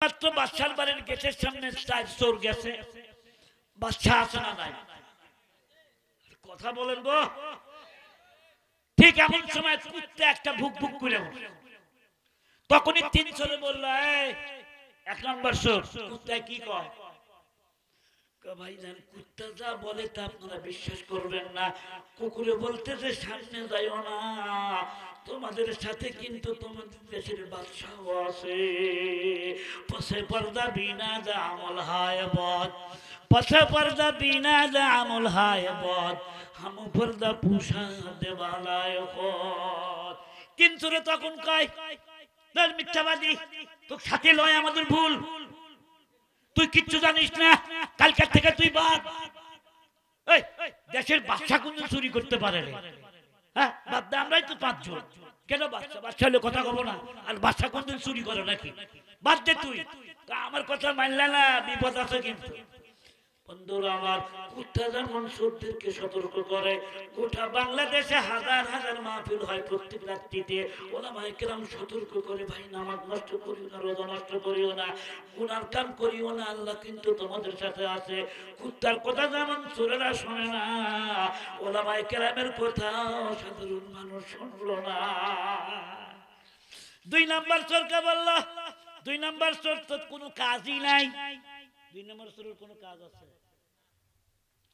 মাত্র বাদশার বাড়ির গেটের সামনে চোর গেছে, বাদশা আছে না নাই? কথা বলেন গো। ঠিক এমন সময় কুত্তে একটা ভুক ভুক করে তখনই তিন চোরে বললো, এই 1 নম্বর চোর। কুত্তায় কি কয়? ভাই জান, কুত্তা যা বলে তা আপনারা বিশ্বাস করবেন না। কুকুরে বলতেছে সামনে যাইও না, তোমাদের সাথে কিন্তু তোমাদের দেশের বাদশাহ আছে। পছে পর্দা বিনা যা আমল হায় বদ, পছে পর্দা বিনা যা আমল হায় বদ, হামু পর্দা পুষা দেওয়ালায় খদ। কিন্তু রে তখন কয়, তোর মিথ্যাবাদী, তোর সাথে লয় আমাদের ভুল, তুই কিচ্ছু জানিস না, কালকার থেকে তুই বাদ। এই দেশের বাদশা কোন চুরি করতে পারে রে? হ্যাঁ বাদ দে, আমরাই তো 5 জন। কেন বাদশা? বাদশা হলে কথা কব না? আর বাদশা কোনদিন চুরি করে নাকি? বাদ দে তুই। আমার কথা মানলে না, বিপদ আছে কিন্তু। বন্ধুরা আমার, কুত্তা যেমন চোরদেরকে সতর্ক করে, গোটা বাংলাদেশে হাজার হাজার মাহফিল হয় প্রত্যেক রাত্রিতে। ওলামায়ে কেরাম সতর্ক করে, ভাই নামাজ নষ্ট করিও না, রোজা নষ্ট করিও না, গুনার কাম করিও না, আল্লাহ কিন্তু তোমাদের সাথে আছে। কুত্তার কথা যেমন চোরেরা শোনে না, ওলামায়ে কেরামের কথা সাধারণ মানুষ শুনলো না। 2 নম্বর চোরকে বলল, 2 নম্বর চোর তো কোনো কাজই নাই। 2 নম্বর চোরের কোনো কাজ আছে?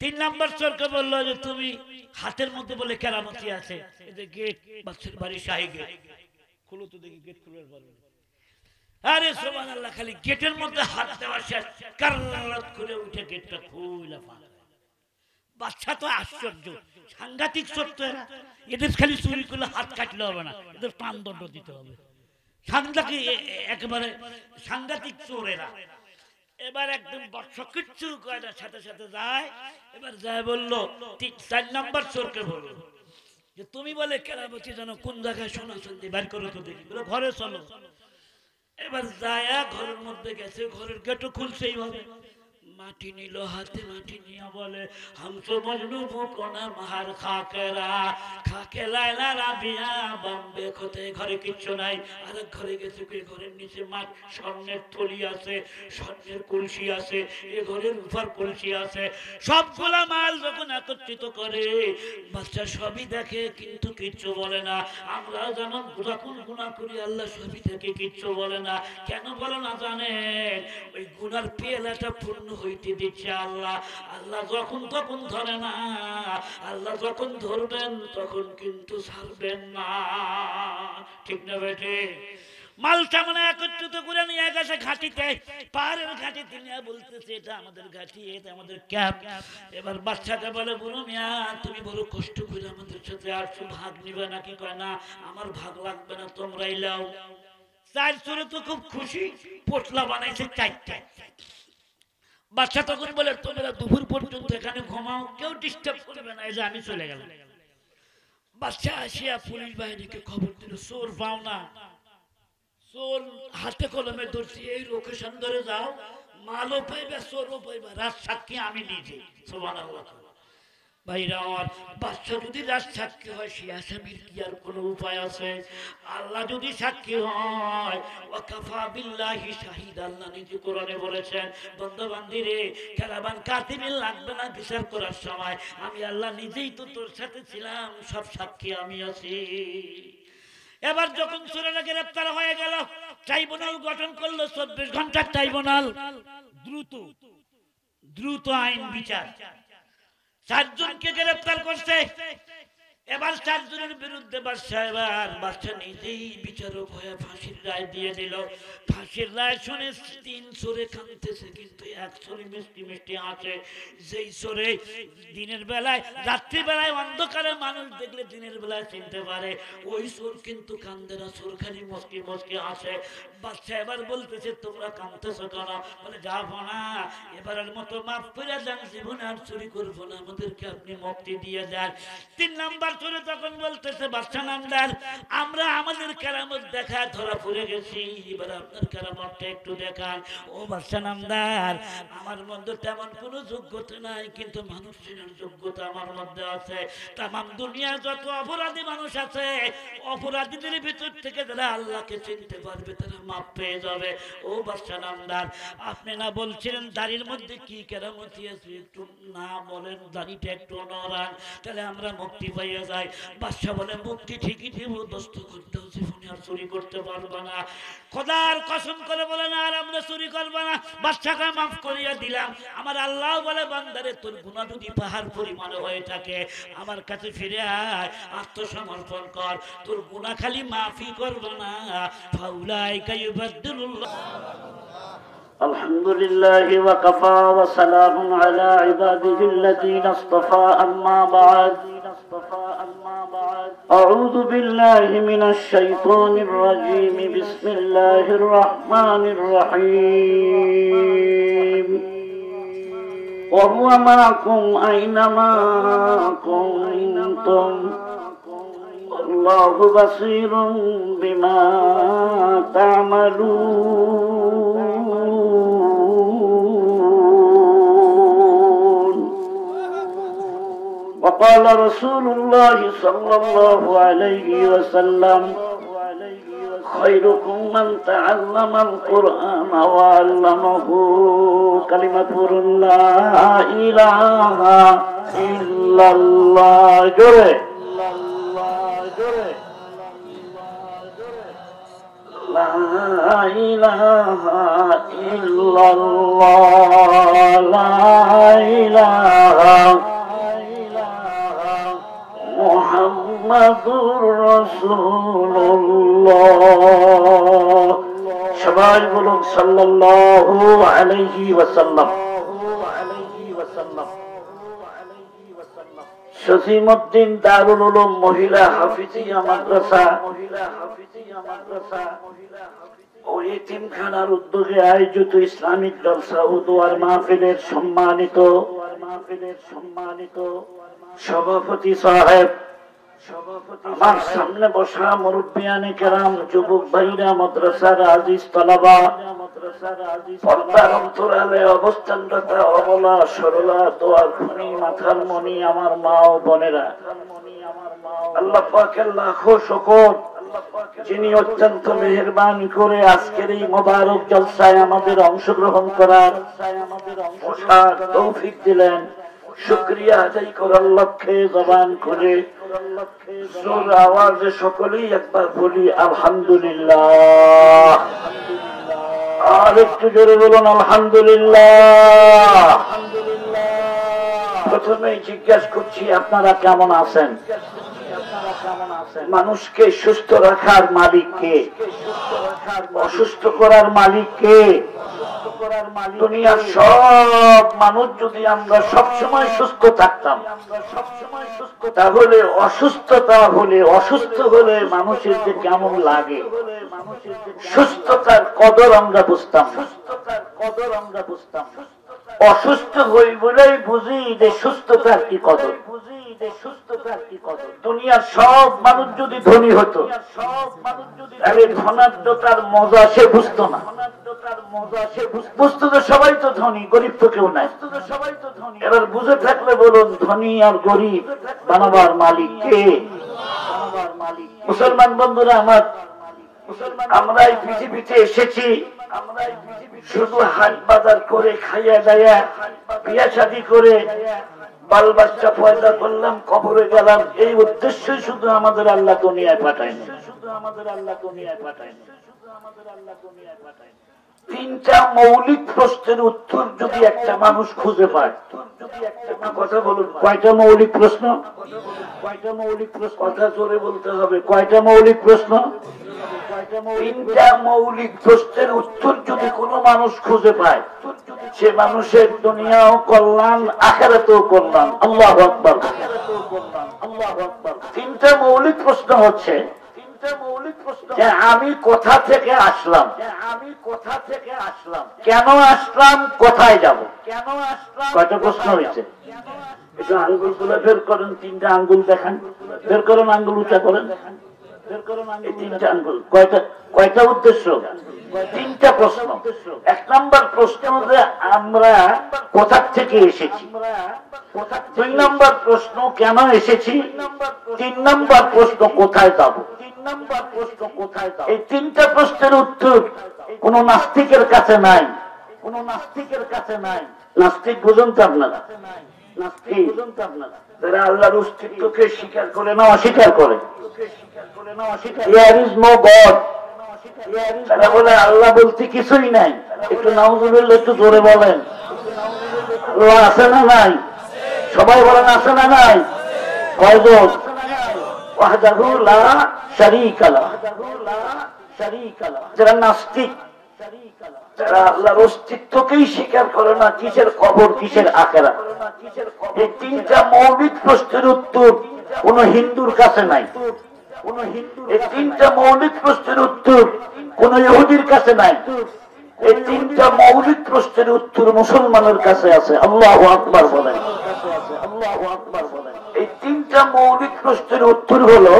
3 নম্বর চোরকে বললো যে তুমি হাতের মধ্যে বলে কেরামতি আছে, এই যে গেট, বাচ্চার বাড়ি শাহী গেট, খুলো তো দেখি। গেট খুলে পারবে? আরে সুবহানাল্লাহ, খালি গেটের মধ্যে হাত দেওয়া শেষ, কাররাত করে উঠে গেটটা খুলে ফেলে। বাচ্চা তো আশ্চর্য, সাংঘাতিক চোর তো এরা। এদের খালি চুরি করলে হাত কাটলে হবে না, এদের প্রাণদণ্ড দিতে হবে। সাংঘাতিক, একেবারে সাংঘাতিক চোর এরা। এবার একদম বর্ষ কিচ্ছু কয় না, সাথে সাথে যায়। এবার যায় বললো 4 নম্বর চোরকে বললো যে তুমি বলে কেরামতি জানো, কোন জায়গায় সোনা শুনতে বের করো তো দেখি। বলে ঘরে চলো। এবার যায় ঘরের মধ্যে গেছে, ঘরের গেটও খুলছে এইভাবে, মাটি নিল হাতে, মাটি নিয়ে বলে হামসো মজনু কোনা মাহার খাকেরা খাকে লাইলা রাবিয়া বম্বে খতে। ঘরে কিচ্ছু নাই। আরেক ঘরে গেছে, ঘরের নিচে মাঠ, স্বর্ণের থলি আছে, স্বর্ণের কলসি আছে, এ ঘরের উপর কলসি আছে। সবগুলা মাল যখন একত্রিত করে বাচ্চা সবই দেখে, কিন্তু কিচ্ছু বলে না। আমরা যেমন যখন গুনাহ করি আল্লাহ সবই দেখে, কিচ্ছু বলে না। কেন বলে না জানেন? ওই গুনার পেয়ালাটা পূর্ণ হইতে দিচ্ছে আল্লাহ। আল্লাহ যখন তখন ধরে না, আল্লাহ যখন ধরবেন তখন কিন্তু ছাড়বেন না। ঠিক না বেটে? মালটা মানে একত্রিত করে নিয়ে গেছে ঘাটিতে, পাহাড়ের ঘাটিতে নিয়ে বলতেছে এটা আমাদের ঘাটি, এটা আমাদের ক্যাম্প। এবার বাচ্চাটা বলে, বলো মিয়া তুমি বড় কষ্ট করে আমাদের সাথে আসছো, ভাগ নিবে নাকি? কয় না, আমার ভাগ লাগবে না, তোমরাই লাও। 4 চোরে তো খুব খুশি, পোটলা বানাইছে 4টা। বাচ্চা তখন বলে তোমরা দুপুর পর্যন্ত এখানে ঘুমাও, কেউ ডিস্টার্ব করবে না, এই যে আমি চলে গেলাম। বাচ্চা আসিয়া পুলিশ বাহিনীকে খবর দিল, চোর পাও না, চোর হাতে কলমে ধরছি, এই লোকেশন ধরে যাও, মালও পাইবা, চোরও পাইবা, রাত সাক্ষী আমি নিজে। সুবহানাল্লাহ। ভাইরা আমার, বাচ্চা যদি রাত সাক্ষী হয়, সে আসামির কি আর কোনো উপায় আছে? আল্লাহ যদি সাক্ষী হয়, ওয়াকাফা বিল্লাহি শাহিদ, আল্লাহ নিজে কোরআনে বলেছেন, বান্দা বান্দিরে কারাবান কাতিবিন লাগবে না বিচার করার সময়, আমি আল্লাহ নিজেই তো তোর সাথে ছিলাম, সব সাক্ষী আমি আছি। এবার যখন চোরেরা গ্রেফতার হয়ে গেল, ট্রাইব্যুনাল গঠন করলো, 24 ঘন্টার ট্রাইব্যুনাল, দ্রুত আইন বিচার। 4 জনকে গ্রেফতার করছে। এবার 4 জনের বিরুদ্ধে বাদশা নিজেই বিচারক হয়ে ফাঁসির রায় দিয়ে দিল। ফাঁসির রায় শুনে 3 চোরে কাঁদতেছে, কিন্তু 1 চোরে মিষ্টি মিষ্টি আছে। যেই চোরে দিনের বেলায়, রাত্রিবেলায় অন্ধকারে মানুষ দেখলে দিনের বেলায় চিনতে পারে, ওই চোর কিন্তু কান্দে না, চোর খালি মস্কি মস্কি আছে। বাদশা এবার বলতেছে তোমরা কাঁদতেছো কেন? বলে যাবো না, এবারের মতো মাফ করে দেন, জীবনে আর চুরি করবো না, আমাদেরকে আপনি মুক্তি দিয়ে দেন। 3 নাম্বার চোরে তখন বলতেছে, বাদশা নামদার, আমরা আমাদের কেরামত দেখা ধরা পড়ে গেছি, এবার আপনার কেরামতটা একটু দেখান। ও বাদশা নামদার, আমার মধ্যে তেমন কোনো যোগ্যতা নাই, কিন্তু মানুষ চেনার যোগ্যতা আমার মধ্যে আছে। তামাম দুনিয়ার যত অপরাধী মানুষ আছে, অপরাধীদের ভিতর থেকে যারা আল্লাহকে চিনতে পারবে তারা মাপ পেয়ে যাবে। ও বাদশা নামদার, আপনি না বলছিলেন দাড়ির মধ্যে কি কেরামতি আছে, একটু না বলেন, দাড়িটা একটু নড়ান, তাহলে আমরা মুক্তি পাইয়া যাই। বাদশা বলে মুক্তি ঠিকই দিব, দোস্ত করতে জীবনে আর চুরি করতে পারবা না। খোদার কসম করে বলে না, আর আমরা চুরি করবো না, বাদশাকে মাফ করিয়া দিলাম। আমার আল্লাহ বলে বান্দারে তোর গুনাহ যদি পাহাড় পরিমাণে হয়ে থাকে আমার কাছে ফিরে আয়, আত্মসমর্পণ কর, তোর গুনাহ খালি মাফই করবো না। ফাউলাইকা ইউবাদদিলুল্লাহ। আলহামদুলিল্লাহ ওয়া কাফা ওয়া সালামুন আলা ইবাদিহিল্লাযীনা ইসতাফা। আম্মা বা'দ। أعوذ بالله من الشيطان الرجيم. بسم الله الرحمن الرحيم. وهو معكم أينما كنتم والله بصير بما تعملون. وقال رسول الله صلى الله عليه وسلم خيركم من تعلم القرآن وعلمه. كلمة لا إله إلا الله. جرے لا إله إلا الله. لا إله মুহাম্মাদুর রাসূলুল্লাহ। সবাই বলুন সাল্লাল্লাহু আলাইহি ওয়াসাল্লাম। সসীমউদ্দিন দারুল উলুম মহিলা হাফিজিয়া মাদ্রাসা ও এতিমখানার উদ্যোগে আয়োজিত ইসলামিক জলসা ও দোয়ার মাহফিলের সম্মানিত সভাপতি সাহেব, আমার সামনে বসা মুরব্বিয়ানে কেরাম, যুবক ভাইরা, মাদ্রাসার আজিজ তালাবা, পর্দার অন্তরালে অবস্থানরত অবলা সরলা দোয়ার খনি মাথার মনি, আমার মা ও বোনেরা, আল্লাহ পাকের লাখো শুকর যিনি অত্যন্ত মেহেরবানি করে আজকের এই মোবারক জলসায় আমাদের অংশগ্রহণ করার তৌফিক দিলেন। শুকরিয়া আদায় করার লক্ষ্যে জবান করে জোর আওয়াজে সকলেই একবার বলি আলহামদুলিল্লাহ। আর একটু জোরে বলুন আলহামদুলিল্লাহ। প্রথমেই জিজ্ঞাসা করছি আপনারা কেমন আছেন? মানুষকে সুস্থ রাখার মালিক কে? অসুস্থ করার মালিক কে? দুনিয়ার সব মানুষ যদি আমরা সবসময় সুস্থ থাকতাম তাহলে অসুস্থ হলে মানুষের যে কেমন লাগে, সুস্থতার কদর আমরা বুঝতাম। অসুস্থ হই বলেই বুঝি যে সুস্থতার কি কদর। দুনিয়ার সব মানুষ যদি ধনী হতো তাহলে ধনাঢ্যতার মজা সে বুঝতো না। বুঝতো তো সবাই তো ধনী, গরিব তো কেউ নাই। এবার বুঝে থাকলে বলুন ধনী আর গরিব বানাবার মালিক কে? মুসলমান বন্ধুরা আমার, আমরা এই পৃথিবীতে এসেছি শুধু হাট বাজার করে, খাইয়া দাইয়া, বিয়া শাদী করে, বাল বাচ্চা পয়দা করলাম, কবরে গেলাম, এই উদ্দেশ্যই শুধু আমাদের আল্লাহ দুনিয়ায় পাঠায় না। তিনটা মৌলিক প্রশ্নের উত্তর যদি একটা মানুষ খুঁজে পায়, কথা বলুন কয়টা মৌলিক প্রশ্ন? কথা জোরে বলতে হবে। কয়টা মৌলিক প্রশ্ন? তিনটা মৌলিক প্রশ্নের উত্তর যদি কোনো মানুষ খুঁজে পায় সে মানুষের দুনিয়াও কল্যাণ, আখিরাতেও কল্যাণ। আল্লাহু আকবার। তিনটা মৌলিক প্রশ্ন হচ্ছে যে আমি কোথা থেকে আসলাম, কেন আসলাম, কোথায় যাব। কয়টা প্রশ্ন হয়েছে? একটু আঙ্গুল গুলো বের করেন, তিনটা আঙ্গুল দেখান, বের করেন, আঙ্গুল উঁচা করেন। তিনটা আঙ্গুল কয়টা উদ্দেশ্য? তিনটা প্রশ্ন। এক নম্বর প্রশ্ন যে আমরা কোথা থেকে এসেছি, দুই নম্বর প্রশ্ন কেন এসেছি, তিন নম্বর প্রশ্ন কোথায় যাব। নাম্বার প্রশ্ন কোথায় দাও? এই তিনটা প্রশ্নের উত্তর কোন নাস্তিকের কাছে নাই, কোন নাস্তিকের কাছে নাই। নাস্তিক বুঝুন তো আপনারা, নাস্তিক বুঝুন তো আপনারা যারা আল্লাহর অস্তিত্বকে স্বীকার করে না অস্বীকার করে, there is no God, তারা বলে আল্লাহ বলতে কিছুই নাই। একটু নাউজুবিল্লাহ একটু জোরে বলেন, আল্লাহ আছে না নাই? সবাই বলেন আছে না নাই? কয়জন? ওয়াহদাহু লা শারীকা লাহু, যারা নাস্তিক, যারা আল্লাহর অস্তিত্বকেই স্বীকার করে না, কিসের কবর কিসের আখিরাত, এই তিনটা মৌলিক প্রশ্নের উত্তর কোন হিন্দুর কাছে নাই। এই তিনটা মৌলিক প্রশ্নের উত্তর কোন ইহুদির কাছে নাই। এই তিনটা মৌলিক প্রশ্নের উত্তর মুসলমানের কাছে আছে। আল্লাহু আকবার বলেন, আল্লাহু আকবার বলেন। এই তিনটা মৌলিক প্রশ্নের উত্তর হলো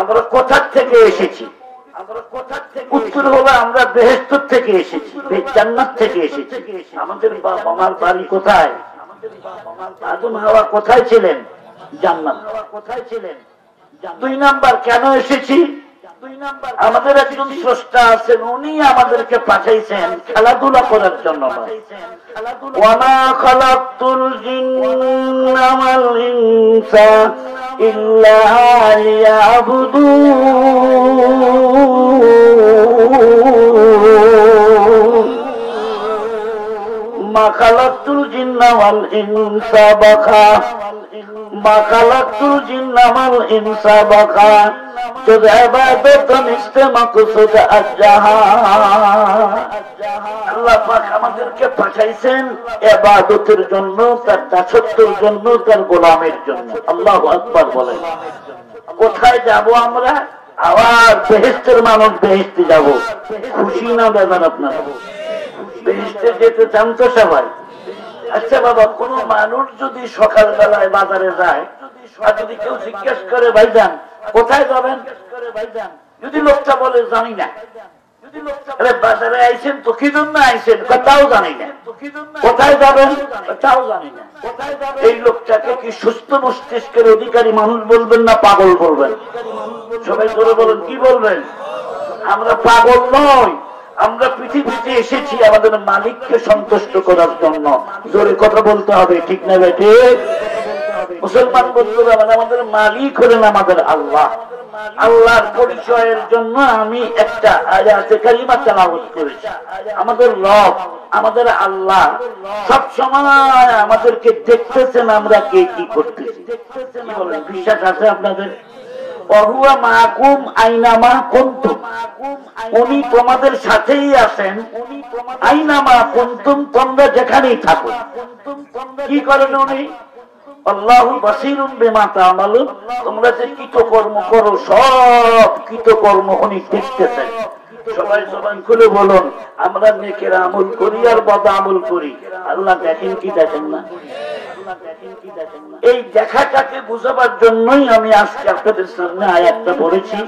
আমরা কোথা থেকে এসেছি। উত্তর হলো আমরা বেহেশত থেকে এসেছি, জান্নাত থেকে এসেছি। আমাদের বাপ মার বাড়ি কোথায়? আদম হাওয়া কোথায় ছিলেন? জান্নাত। কোথায় ছিলেন? দুই নাম্বার কেন এসেছি? আমাদের একজন স্রষ্টা আছেন, উনি আমাদেরকে পাঠাইছেন খেলাধুলা করার জন্য। ওয়ামা খালাকতুল জিন্না ওয়াল ইনসা ইল্লা লিয়াবুদুন। মা খালাকতুল জিন্না ওয়াল ইনসা বাকা, মা খালাকতুল জিন্না ওয়াল ইনসা বাকা, শুধু ইবাদত নিস্তে মাকসুদ আজ-জাহান। আল্লাহ পাক আমাদেরকে পাঠাইছেন ইবাদতের জন্য, তার দাসত্বের জন্য, তার গোলামের জন্য। আল্লাহু আকবার বলেন। কোথায় যাব আমরা? আবার বেহেশতের মানুষ বেহেশতে যাব। খুশি না বেজার আপনারা? বেহেশতে যেতে চান তো সবাই? আচ্ছা বাবা, কোন মানুষ যদি সকালবেলায় বাজারে যায় আর যদি কেউ জিজ্ঞেস করে ভাইজান কোথায় যাবেন, যদি লোকটা বলে জানি না, বাজারে আইছেন তো কি জন্য আইছেন, তাও জানি না, কোথায় যাবেন তাও জানি না, এই লোকটাকে কি সুস্থ মস্তিষ্কের অধিকারী মানুষ বলবেন না পাগল বলবেন? সবাই করে বলেন, কি বলবেন? আমরা পাগল নই, আমরা পৃথিবীতে এসেছি আমাদের মালিককে সন্তুষ্ট করার জন্য। জোরে কথা বলতে হবে, ঠিক না বেটে? মুসলমান বন্ধুরা, আমাদের মালিক হলেন আমাদের আল্লাহ। আল্লাহর পরিচয়ের জন্য আমি একটা আয়াতে কারিমা তেলাওয়াত করেছি। আমাদের রব, আমাদের আল্লাহ সব সময় আমাদেরকে দেখতেছেন আমরা কে কি করতেছি। কি বলেন, বিশ্বাস আছে আপনাদের? ওহুয়া মাকুম আইনামা কুনতুম, উনি তোমাদের সাথেই আছেন। আইনামা কুনতুম, তোমরা যেখানেই থাকো। কি করেন উনি? আল্লাহু বাসীরুম বিমা তা'মালুন, তোমরা যে কৃতকর্ম করো সব কৃতকর্ম উনি দেখতেছেন। সবাই সবাই খুলে বলুন, আমরা নেকের আমল করি আর বদ আমল করি, আল্লাহ দেখেন কি দেখেন না? এই দেখাটাকে বুঝাবার জন্যই আমি আজকে আপনাদের সামনে আয়াতটা পড়েছি।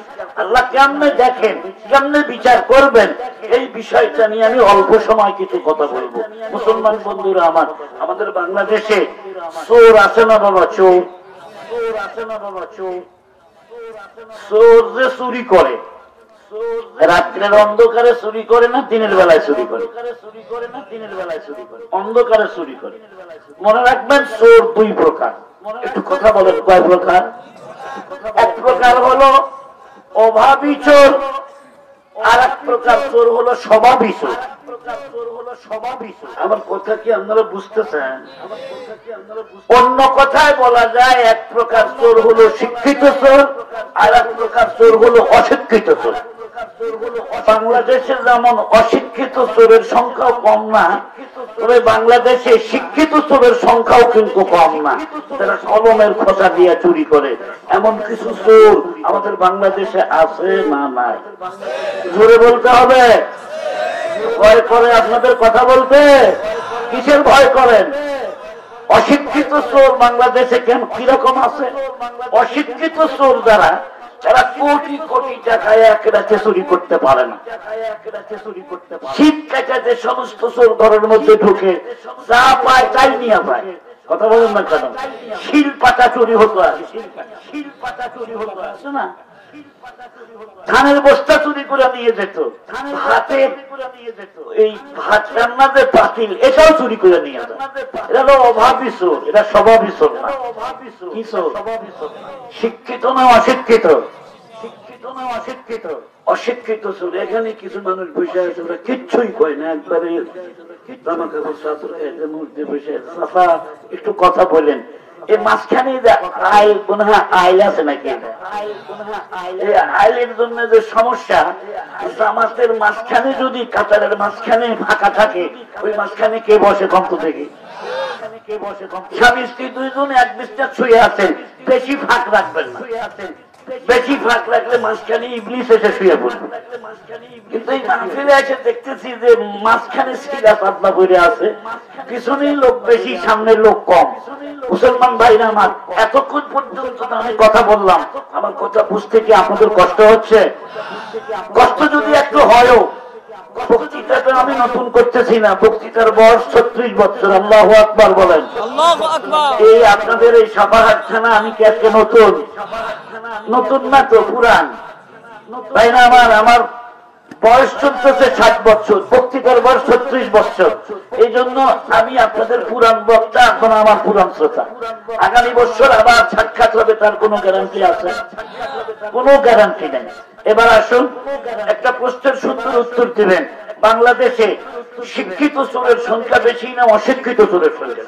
আল্লাহ কেমনে দেখেন, কেমনে বিচার করবেন, এই বিষয়টা নিয়ে আমি অল্প সময় কিছু কথা বলবো। মুসলমান বন্ধুরা আমার, আমাদের বাংলাদেশে চোর আছে না বাবা? চোর আছে না বাবা? চোর যে চুরি করে, রাত্রের অন্ধকারে চুরি করে না দিনের বেলায় চুরি করে? অন্ধকারে চুরি করে। মনে রাখবেন, চোর দুই প্রকার। একটু কথা বলেন, কয় প্রকার? এক প্রকার হলো অভাবী চোর, আর এক প্রকার চোর হলো স্বভাবী চোর। আমার কথা কি আপনারা বুঝতেছেন? অন্য কথায় বলা যায়, এক প্রকার চোর হলো শিক্ষিত চোর, আর এক প্রকার চোর হলো অশিক্ষিত চোর। বাংলাদেশে যেমন অশিক্ষিত চোরের সংখ্যাও কম না, তবে বাংলাদেশে শিক্ষিত চোরের সংখ্যাও কিন্তু কম না। যারা কলমের খোঁচা দিয়ে চুরি করে, এমন কিছু চোর আমাদের বাংলাদেশে আছে না? নাই? জোরে বলতে হবে। ভয় করে আপনাদের কথা বলতে? কিসের ভয় করেন? অশিক্ষিত চোর বাংলাদেশে কেন কিরকম আছে? অশিক্ষিত চোর যারা, তারা কোটি কোটি টাকা এক রাতে চুরি করতে পারে না। শীত কাটাতে সমস্ত চোর ঘরের মধ্যে ঢুকে যা পায় তাই নিয়ে পায়। কথা বলেন না কেন? শিল পাতা চুরি হতো, শিল পাতা চুরি হতো, আছে না? ধানের বস্তা চুরি করে নিয়ে যেত, ভাতের এই ভাত রান্নাদের পাতিল এটাও চুরি করে নিয়ে যেত। এটা হলো অভাবী চোর, এটা স্বভাবী চোর না। কি চোর? শিক্ষিত না অশিক্ষিত? অশিক্ষিত চোর। এখানে কিছু মানুষ বসে আছে, ওরা কিচ্ছুই কয় না, একবারে একটু কথা বলেন। এই মাঝখানে আইল আছে নাকি? আইলের জন্য যে সমস্যা, জামাতের মাঝখানে যদি কাতারের মাঝখানে ফাঁকা থাকে, ওই মাঝখানে কে বসে কন্ত থেকে? স্বামী স্ত্রী দুইজন এক বিছনা শুয়ে আছেন, বেশি ফাঁক রাখবেন না। বেশি ফাঁক রাখলে মাঝখানে ইবলিস এসে শুয়ে পড়বে। কিন্তু এই মাহফিলে এসে দেখতেছি যে মাঝখানে সিরা পাতলা করে আছে, পিছনেই লোক বেশি, সামনের লোক কম। মুসলমান ভাইরা আমার, এতক্ষণ পর্যন্ত আমি কথা বললাম, আমার কথা বুঝতে কি আপনাদের কষ্ট হচ্ছে? কষ্ট যদি একটু হয়ও, বক্তৃতাটা আমি নতুন করতেছি না, বক্তৃতার বয়স 36 বছর। আল্লাহু আকবার বলেন। এই আপনাদের এই সাপাহার থানা আমি কি আজকে নতুন? নতুন না তো, পুরান। তাই না? আমার বয়স চলতেছে 60 বছর, বক্তৃতার বয়স 36 বছর। এই জন্য আমি আপনাদের পুরান বক্তা, এখন আমার পুরান শ্রোতা। আগামী বছর আবার সাক্ষাৎ হবে, তার কোনো গ্যারান্টি আছে? কোনো গ্যারান্টি নেই। এবার আসুন, একটা প্রশ্নের সুন্দর উত্তর দিবেন। বাংলাদেশে শিক্ষিত চোরের সংখ্যা বেশি না অশিক্ষিত চোরের সংখ্যা?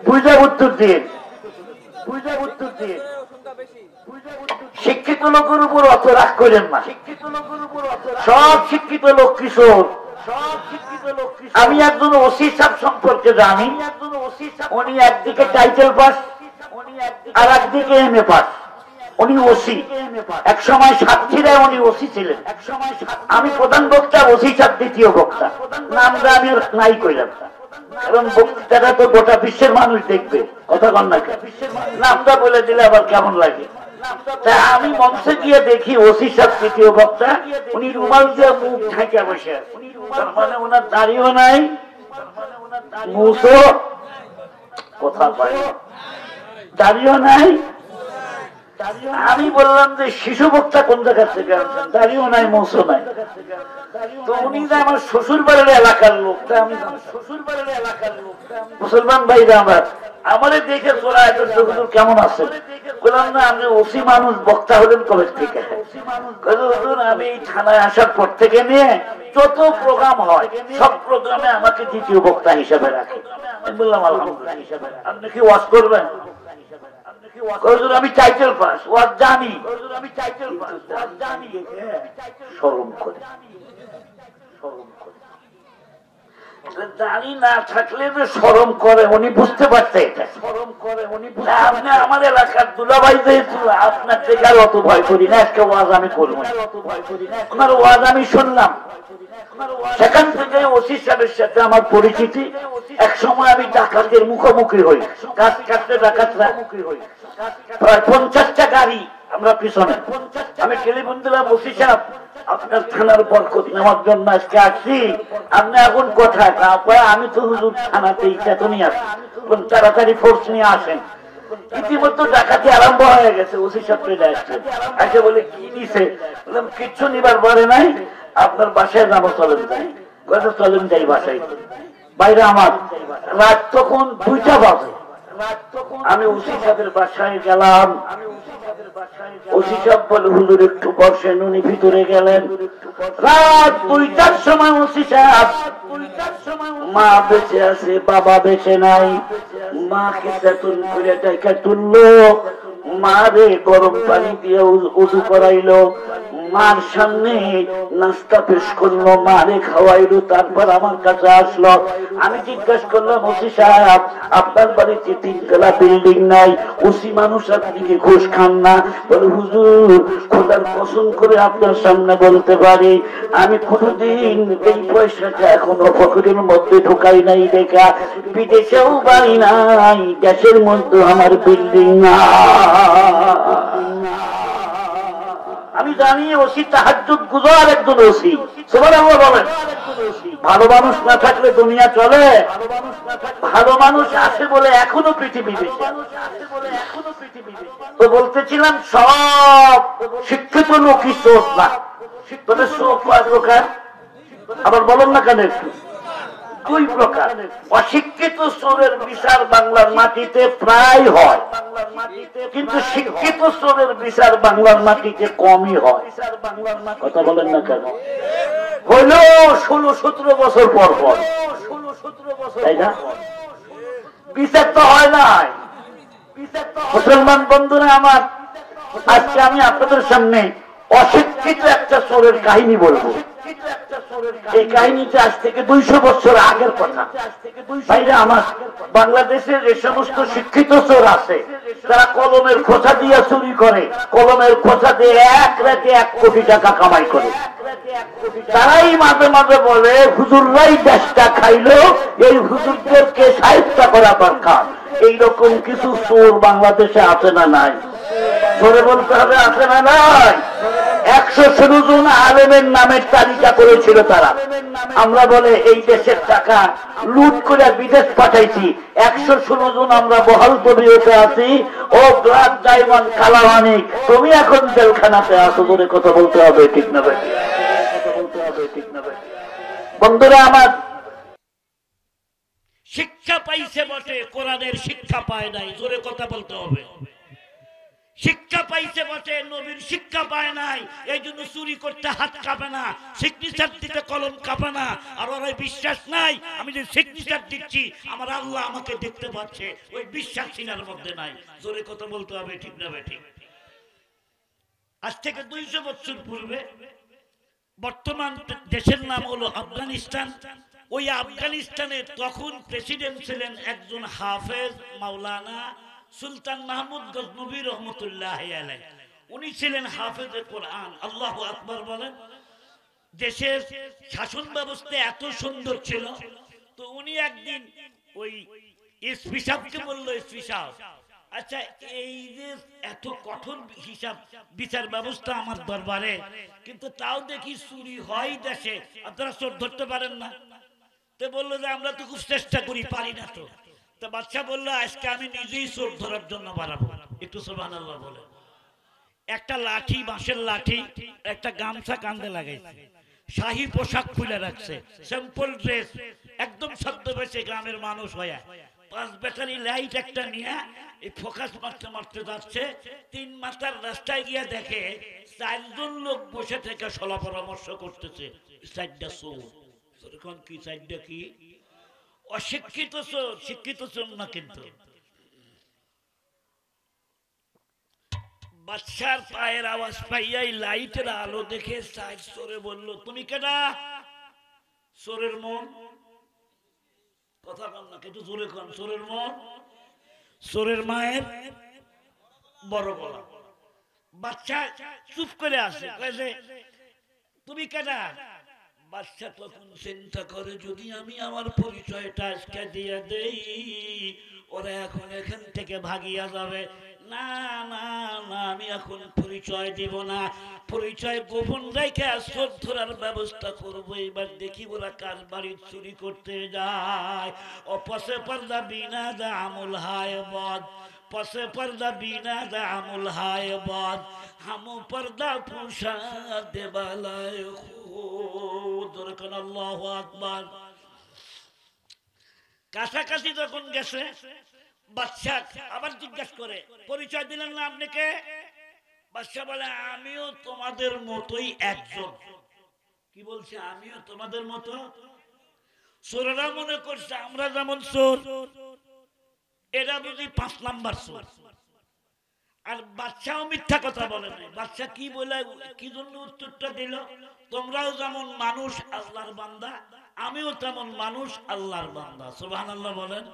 বুঝা উত্তর দিয়ে, বুঝা উত্তর দিয়ে। শিক্ষিত লোকের উপর অত রাগ করেন না। সব শিক্ষিত লোক কিশোর। আমি একজন ওসি সাহেব সম্পর্কে জানি, উনি একদিকে টাইটেল পাস আর একদিকে এমএ পাস। উনি ওসি, এক সময় সাতক্ষীরায় উনি ওসি ছিলেন। আমি প্রধান বক্তা, ওসি সাহেব দ্বিতীয় বক্তা। নামটা আমি নাই কইলাম, কারণ বক্তৃতাটা তো গোটা বিশ্বের মানুষ দেখবে। কথা কন না, নামটা বলে দিলে আবার কেমন লাগে? আমি মঞ্চে গিয়ে দেখি ওসি সাহেব তৃতীয় বক্তা, উনি রুমাল দিয়ে মুখ ঢাকা বসে আছে। তার মানে ওনার দাড়িও নাই, মুছও কথা পাই, দাড়িও নাই। আমি বললাম যে শিশু বক্তা কোন জায়গা থেকে আনছেন? দাড়িও নাই, মুছও নাই। তো উনি যে আমার শ্বশুর বাড়ির এলাকার লোক, আমি শ্বশুর বাড়ির এলাকার লোক। মুসলমান ভাইরা আমার, আমারে দেখে তোরা এত হুজুর কেমন আছে? বললাম না, আপনি ওসি মানুষ, বক্তা হলেন কবে থেকে? হুজুর আমি এই থানায় আসার পর থেকে নিয়ে যত প্রোগ্রাম হয় সব প্রোগ্রামে আমাকে দ্বিতীয় বক্তা হিসাবে রাখে। আমি বললাম আলহামদুলিল্লাহ। আপনি কি ওয়াজ করবেন? আমি টাইটেল পাস, ওয়াজ জানি। আমি টাইটেল পাস, ওয়াজ জানি। শরম করে, শরম করে। জানি না থাকলে যে শরম করে, উনি বুঝতে পারছে এটা শরম করে। উনি আপনি আমার এলাকার দুলাভাই যেহেতু, আপনার থেকে আর অত ভয় করি না। আজকে ওয়াজ আমি করবো, আপনার ওয়াজ আমি শুনলাম। সেখান থেকে ওসি সাহেবের সাথে আমার পরিচিতি। এক সময় আমি ডাকাতের মুখোমুখি হই, কাজ কাটতে ডাকাতরা প্রায় 50টা গাড়ি আমরা পিছনে। আমি টেলিফোন দিলাম, ওসি সাহেব আপনার থানার বরকত নেওয়ার জন্য আজকে আসছি, আপনি এখন কোথায়? আমি তো হুজুর থানাতেই চেতনই আছি, তাড়াতাড়ি ফোর্স নিয়ে আসেন। ইতিমধ্যে ডাকাতি আরম্ভ হয়ে গেছে। ওসি সাহেব চলে আসছে, এসে বলে কি নিছে? বললাম কিচ্ছু নিবার পরে নাই, আপনার বাসায় যাবো, চলেন যাই। চলেন যাই বাসায়। বাইরে আমার রাত তখন 2টা বাজে। আমি ওসি সাহেবের বাসায় গেলাম। ওসি সাহেব বলে হুজুর একটু বসেন। উনি ভিতরে গেলেন। রাত 2টার সময় ওসি সাহেব, মা বেঁচে আছে, বাবা বেঁচে নাই, মাকে চেতন করে টাকা তুললো, মারে গরম পানি দিয়ে উজু করাইলো, মার সামনে নাস্তা পেশ করলো, মারে খাওয়াইলো, তারপর আমার কাছে আসলো। আমি জিজ্ঞাসা করলাম, ওসি সাহেব আপনার বাড়িতে 3 তলা বিল্ডিং নাই, ওসি মানুষ, আপনি কি ঘুষ খান না? বলে হুজুর খোদার কসম করে আপনার সামনে বলতে পারি, আমি কোনদিন এই পয়সাটা এখনো পকেটের মধ্যে ঢোকাই নাই। দেখা বিদেশেও বাড়ি নাই, দেশের মধ্যে আমার বিল্ডিং না। আমি জানি ওসি তাহাজ্জুদ গুজার একজন ওসি। সুবহানাল্লাহ বলেন। ভালো মানুষ না থাকলে দুনিয়া চলে? ভালো মানুষ আছে বলে এখনো পৃথিবী বেঁচে। তো বলতেছিলাম সব শিক্ষিত লোকই চোর না, তবে চোর কয় প্রকার আবার বলেন না কেন একটু? দুই প্রকার। অশিক্ষিত চোরের বিচার বাংলার মাটিতে প্রায় হয়, কিন্তু শিক্ষিত চোরের বিচার বাংলার মাটিতে কমই হয়। কথা বলেন না কেন? হইল 16-17 বছর পর পর, তাই না? বিচার তো হয় নাই। মুসলমান বন্ধুরা আমার, আজকে আমি আপনাদের সামনে অশিক্ষিত একটা চোরের কাহিনী বলবো। এই কাহিনীটা আজ থেকে 200 বছর আগের কথা। ভাইরা আমার, বাংলাদেশের যে সমস্ত শিক্ষিত চোর আছে, তারা কলমের খোঁচা দিয়ে চুরি করে, কলমের খোঁচা দিয়ে এক রাতে 1 কোটি টাকা কামাই করে। তারাই মাঝে মাঝে বলে হুজুররাই দেশটা খাইলো, এই হুজুরদেরকে সাহিত্য করা দরকার। এইরকম কিছু চোর বাংলাদেশে আছে না নাই? ধরে বলতে হবে আছে না নাই? 116 জন আলেমের নামের তালিকা করেছিল তারা। আমরা বলে এই দেশের টাকা লুট করে বিদেশ পাঠাইছি, 116 জন আমরা বহাল তবিয়তে আছি। ও ব্লাড ডায়মন্ড কালামানি, তুমি এখন জেলখানাতে আছো। ধরে কথা বলতে হবে, ঠিক না ভাই? বন্ধুরা আমার, শিক্ষা পাইছে বটে, কোরআনের শিক্ষা পায় নাই। জোরে কথা বলতে হবে। শিক্ষা পাইছে বটে, নবীর শিক্ষা পায় নাই। এই জন্য চুরি করতে হাত কাঁপে না, সিগনেচার দিতে কলম কাঁপে না। আর ওর বিশ্বাস নাই আমি যে সিগনেচার দিচ্ছি আমার আল্লাহ আমাকে দেখতে পাচ্ছে, ওই বিশ্বাস সিনার মধ্যে নাই। জোরে কথা বলতে হবে, ঠিক না ঠিক? আজ থেকে 200 বছর পূর্বে বর্তমান দেশের নাম হলো আফগানিস্তান। ওই আফগানিস্তানে তখন প্রেসিডেন্ট ছিলেন একজন হাফেজ মাওলানা সুলতান মাহমুদ গজনবী রহমতুল্লাহ আলাইহি। উনি ছিলেন হাফেজে কোরআন। আল্লাহু আকবার বলেন। দেশের শাসন ব্যবস্থা এত সুন্দর ছিল, তো উনি একদিন ওই এসপি সাহেবকে বললো, এসপি সাহেব, আচ্ছা এই যে এত কঠোর হিসাব বিচার ব্যবস্থা আমার দরবারে, কিন্তু তাও দেখি চুরি হয় দেশে, আপনারা চোর ধরতে পারেন না? তো বললো যে আমরা তো খুব চেষ্টা করি, পারি না। তো বাচ্চা বললো আজকে আমি নিজেই চোর ধরার জন্য বাড়াবো। একটু সুবহানাল্লাহ বলে। একটা লাঠি, বাঁশের লাঠি, একটা গামছা কাঁধে লাগাইছে, শাহী পোশাক খুলে রাখছে, সিম্পল ড্রেস, একদম ছদ্মবেশে গ্রামের মানুষ হয়ে 5 ব্যাটারি লাইট একটা নিয়ে এই ফোকাস মারতে মারতে যাচ্ছে। 3 মাথার রাস্তায় গিয়ে দেখে 4 জন লোক বসে থেকে সলা পরামর্শ করতেছে। 4টা চোর। কি 4টা কি? অশিক্ষিত চোর, শিক্ষিত চোর না। কিন্তু বাদশার পায়ের আওয়াজ পাইয়াই লাইটের আলো দেখে সাইড চোরে বলল, তুমি কেডা? চোরের মন। কথা বল না, একটু জোরে কন। চোরের মন, চোরের মায়ের বড় গলা। বাচ্চা চুপ করে আসে, তুমি কেডা? বাচ্চা তখন চিন্তা করে, যদি আমি আমার পরিচয়টা আজকে দিয়ে দেই, ওরা এখন এখান থেকে ভাগিয়া যাবে। না না না, আমি এখন পরিচয় দিব না, পরিচয় গোপন রেখে চোর ধরার ব্যবস্থা করবো। এবার দেখি ওরা কার বাড়ি চুরি করতে যায়। ও পশে পর্দা বিনা দা আমুল হায় বদ, পশে পর্দা বিনা দা আমুল হায় বদ, হামু পর্দা পুষা দেবালায়। আল্লাহু আকবার। কাছাকাছি যখন গেছে, বাদশা আবার জিজ্ঞাসা করে, পরিচয় দিলেন না আপনি কে? বাদশা বলে, আমিও তোমাদের মতোই একজন। কি বলছে? আমিও তোমাদের মতো। চোরেরা মনে করছে আমরা যেমন চোর, এরা বুঝি 5 নাম্বার চোর। আর বাদশাও মিথ্যা কথা বলে নাই। বাদশা কি বলে, কি জন্য উত্তরটা দিল? তোমরাও যেমন মানুষ আল্লাহর বান্দা, আমিও তেমন মানুষ আল্লাহর বান্দা। সুবহানাল্লাহ বলেন।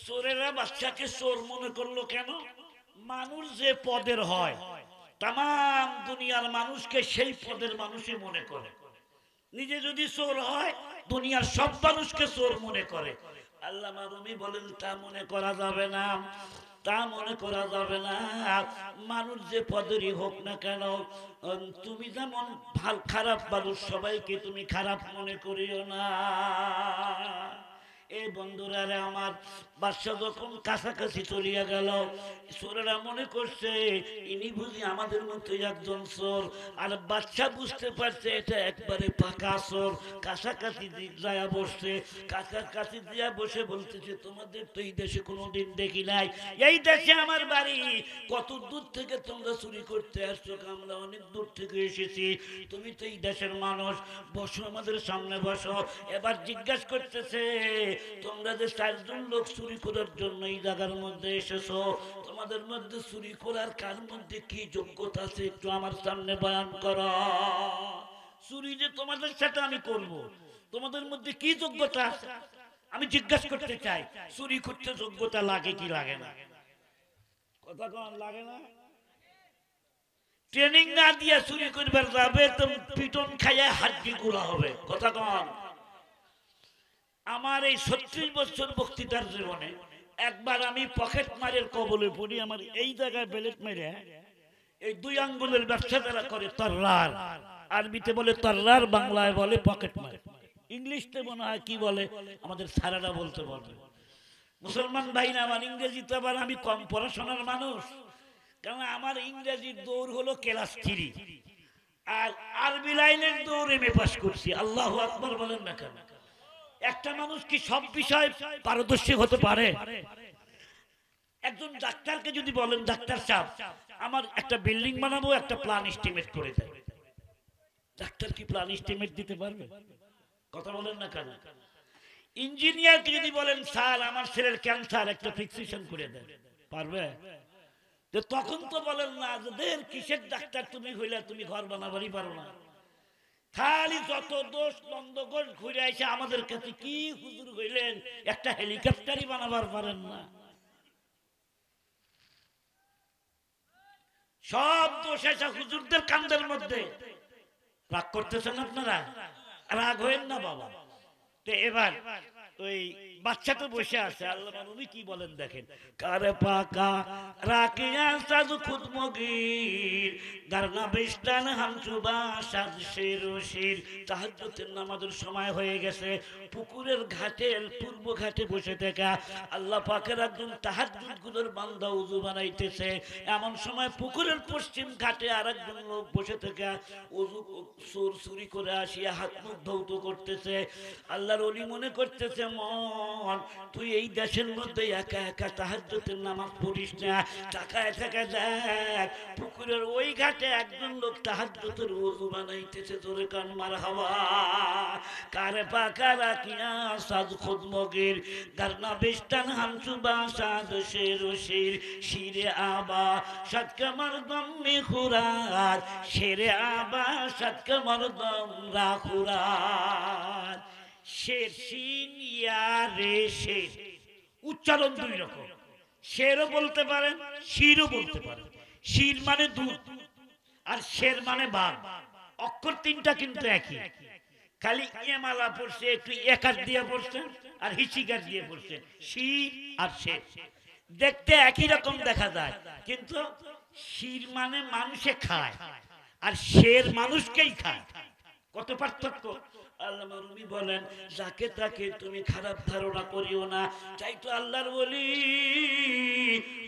চোরেরা বাদশাকে চোর মনে করলো কেন? মানুষ যে পদের হয়, তাম দুনিয়ার মানুষকে সেই পদের মানুষই মনে করে। নিজে যদি চোর হয়, দুনিয়ার সব মানুষকে চোর মনে করে। আল্লামা রুমি বলেন, তা মনে করা যাবে না, তা মনে করা যাবে না। মানুষ যে পদেরই হোক না কেন, তুমি যেমন খারাপ মানুষ, সবাইকে তুমি খারাপ মনে করিও না। এই বন্ধুরা রে আমার, বাদশা যখন কাছাকাছি চলিয়া গেল, চোরেরা মনে করছে ইনি বুঝি আমাদের মধ্যে একজন চোর। আর বাদশা বুঝতে পারছে এটা একবারে পাকা চোর। কাছাকাছি যায় বসছে, কাছাকাছি দিয়া বসে বলতেছে, তোমাদের তো এই দেশে কোনোদিন দেখি নাই, এই দেশে আমার বাড়ি, কত দূর থেকে তোমরা চুরি করতে আসছো? আমরা অনেক দূর থেকে এসেছি, তুমি তো এই দেশের মানুষ, বসো আমাদের সামনে বসো। এবার জিজ্ঞাসা করতেছে, তোমরা যে 4 জন লোক চুরি করার জন্য এই জায়গার মধ্যে এসেছো, তোমাদের মধ্যে চুরি করার কার মধ্যে কি যোগ্যতা আছে একটু আমার সামনে বয়ান করো। চুরি যে তোমাদের সাথে আমি করব, তোমাদের মধ্যে কি যোগ্যতা আছে আমি জিজ্ঞাসা করতে চাই। চুরি করতে যোগ্যতা লাগে কি লাগে না? কথা কোন লাগে না? ট্রেনিং না দিয়ে চুরি করবার যাবে তো পিটন খাইয়া হাড্ডি গুলা হবে। কথা কোন? আমার এই 36 বছর বক্তৃতার জীবনে একবার আমি পকেট মারের কবলে পড়ি। আমার এই জায়গায় বেলেট মেরে, এই 2 আঙ্গুলের ব্যবসা যারা করে তররার, আরবিতে বলে তররার, বাংলায় বলে পকেট মার, ইংলিশতে মনে হয় কি বলে আমাদের সারারা বলতে বলবে। মুসলমান ভাই না, আমার ইংরেজি তো আবার আমি কম পড়াশোনার মানুষ, কারণ আমার ইংরেজির দৌড় হলো ক্লাস 3, আর আরবি লাইনের দৌড় এমএ পাস করছি। আল্লাহু আকবার বলেন না কেন? একটা মানুষ কি সব বিষয় পারদর্শী হতে পারে? একজন ডাক্তারকে যদি বলেন, ডাক্তার সাহেব আমার একটা বিল্ডিং বানাবো, একটা প্ল্যান এস্টিমেট করে দেন, ডাক্তার কি প্ল্যান এস্টিমেট দিতে পারবে? কথা বলেন না কেন? ইঞ্জিনিয়ারকে যদি বলেন, স্যার আমার ছেলের ক্যান্সার, একটা ফিক্সেশন করে দেন, পারবে? তো তখন তো বলেন না যে দের কিসের ডাক্তার তুমি হইলে, তুমি ঘর বানাবারই পারো না। খালি যত দোষ নন্দগোষ ঘুরে এসে আমাদের কাছে, কি হুজুর হইলেন, একটা হেলিকপ্টারই বানাবার পারেন না। সব দোষ এসে হুজুরদের কান্দের মধ্যে। রাগ করতেছেন আপনারা? রাগ হইেন না বাবা। তো এবার ওই বাচ্চা তো বসে আছে, আল্লাহ নবী কি বলেন দেখেন, কারে পাকা রাখিয়া সাজ খুদ মগির গারনা বিস্তান হামচুবা সাজ শির। তাহাজ্জুদের নামাজের সময় হয়ে গেছে, পুকুরের ঘাটের পূর্ব ঘাটে বসে থাকা আল্লাহ পাকের একজন তাহাজ্জুদ গুলোর বান্দা উযু বানাইতেছে। এমন সময় পুকুরের পশ্চিম ঘাটে আরেকজন লোক বসে থাকা উযু চুরি করে আসিয়া হাত মুখ ধৌত করতেছে। আল্লাহর ওলি মনে করতেছে, মন তুই এই দেশের মধ্যে একা একা তাহাজ্জুদের নামাজ পড়িস না, তাকায় থাকা দেখ পুকুরের ওই ঘাটে একজন লোক তাহাজ্জুদের ওযু বানাইতেছে। জোরে কান মারহাবা। কারে পাকা রাখিয়া সাজ খুদ মগির গারনা বিস্তান হামসুবা সাজ শির শিরে আবা সাতকা মারদম মিখুরাত শিরে আবা সাতকা মারদম রাখুরাত। শের শিন ইয়া রে শের, উচ্চারণ 2 রকম। শেরও বলতে পারেন, শিরও বলতে পারেন। শির মানে দুধ আর শের মানে বাঘ। অক্ষর 3টা কিন্তু একই, খালি ইমালা পড়ছে, একটু একার দিয়ে পড়ছে আর হিচিকার দিয়ে পড়ছে। শির আর শের দেখতে একই রকম দেখা যায়, কিন্তু শির মানে মানুষে খায় আর শের মানুষকেই খায়। কত পার্থক্য! আল্লাহ নবী বলেন, যাকে তাকে তুমি খারাপ ধারণা করিও না। চাই তো আল্লাহর ওলি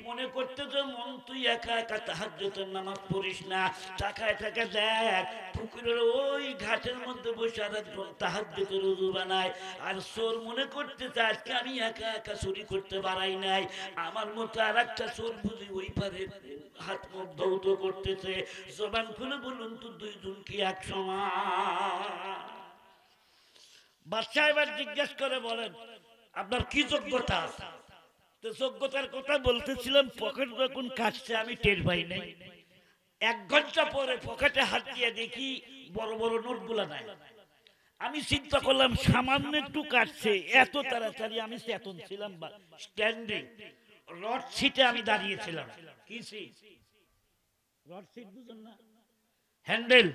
মনে করতে যে মন তুই একা একা তাহাজ্জুদের নামাজ পড়িস না, তাকায় থাকে দেখ পুকুরের ওই ঘাটের মধ্যে বসে আরেকজন তাহাজ্জুদের ওযু বানায়। আর চোর মনে করতে চায় আজকে আমি একা একা চুরি করতে পারাই নাই, আমার মতো আর একটা চোর বুঝি ওই পারে হাত মুখ ধৌত করতেছে। জবান খুলে বলুন তো 2 জন কি এক সমান? বাদশা এবার জিজ্ঞেস করে বলেন, আপনার কি যোগ্যতা আছে? তো যোগ্যতার কথা বলতেছিলাম, পকেট যখন কাটছে আমি টের পাই নাই। 1 ঘন্টা পরে পকেটে হাত দিয়ে দেখি বড় বড় নোটগুলা নাই। আমি চিন্তা করলাম সামান্য একটু কাটছে, এত তাড়াতাড়ি। আমি চেতন ছিলাম, স্ট্যান্ডিং রড সিটে আমি দাঁড়িয়েছিলাম। কি সিট? রড সিট বুঝুন না, হ্যান্ডেল।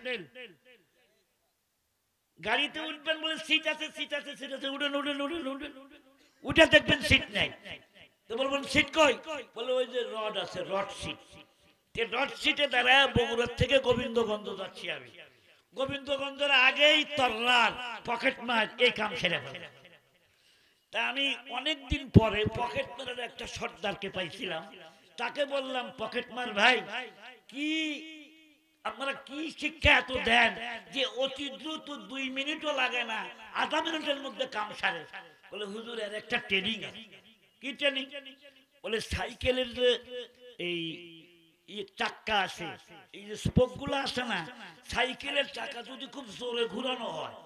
গাড়িতে উঠবেন বলে সিট আছে, সিট আছে, সিট আছে, উঠেন উঠেন উঠেন উঠেন, উঠে দেখবেন সিট নাই। তো বলবেন সিট কই? বলে ওই যে রড আছে, রড সিট। রড সিটে দাঁড়ায় বগুড়ার থেকে গোবিন্দগঞ্জ যাচ্ছি আমি। গোবিন্দগঞ্জের আগেই তরলার পকেট মার এই কাম সেরে ফেলে। তা আমি অনেকদিন পরে পকেট মারের একটা সর্দারকে পাইছিলাম, তাকে বললাম পকেট মার ভাই, কি আপনারা কি শিক্ষা এত দেন যে অতি দ্রুত 2 মিনিটও লাগে না, আধা মিনিটের মধ্যে কাম সারে? বলে হুজুর এর একটা ট্রেনিং আছে। কি ট্রেনিং? বলে সাইকেলের যে এই চাক্কা আছে, এই যে স্পোক গুলো আছে না, সাইকেলের চাকা যদি খুব জোরে ঘুরানো হয়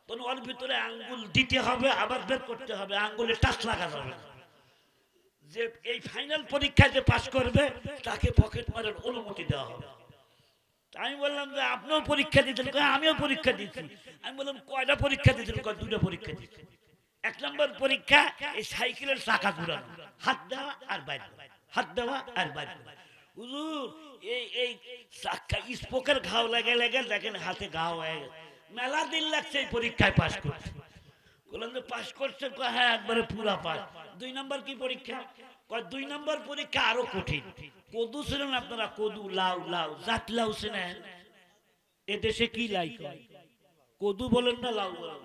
তখন ওর ভিতরে আঙ্গুল দিতে হবে, আবার বের করতে হবে, আঙ্গুলে টাচ লাগা যাবে না। যে এই ফাইনাল পরীক্ষায় যে পাস করবে তাকে পকেট মারের অনুমতি দেওয়া হবে। আমি বললাম যে আপনিও পরীক্ষা দিতেন? আমিও পরীক্ষা দিচ্ছি। আমি বললাম কয়টা পরীক্ষা দিতেন? 2টা পরীক্ষা দিচ্ছি। 1 নম্বর পরীক্ষা এই সাইকেলের চাকা ঘুরানো, হাত দেওয়া আর বাইরে, হাত দেওয়া আর বাইরে। হুজুর এই চাকা স্পোকের ঘাও লেগে লেগে দেখেন হাতে ঘাও হয়ে গেছে। মেলা দিন লাগছে এই পরীক্ষায় পাস করতে। বললাম যে পাস করছে? হ্যাঁ একবারে পুরা পাস। 2 নম্বর কি পরীক্ষা? 2 নম্বর পরীক্ষা আরো কঠিন। কদু ছিলেন আপনারা? কদু, লাউ, লাউ, জাত লাউ ছিলেন? এদেশে কি লাই কয়? কদু বলেন না লাউ বলেন?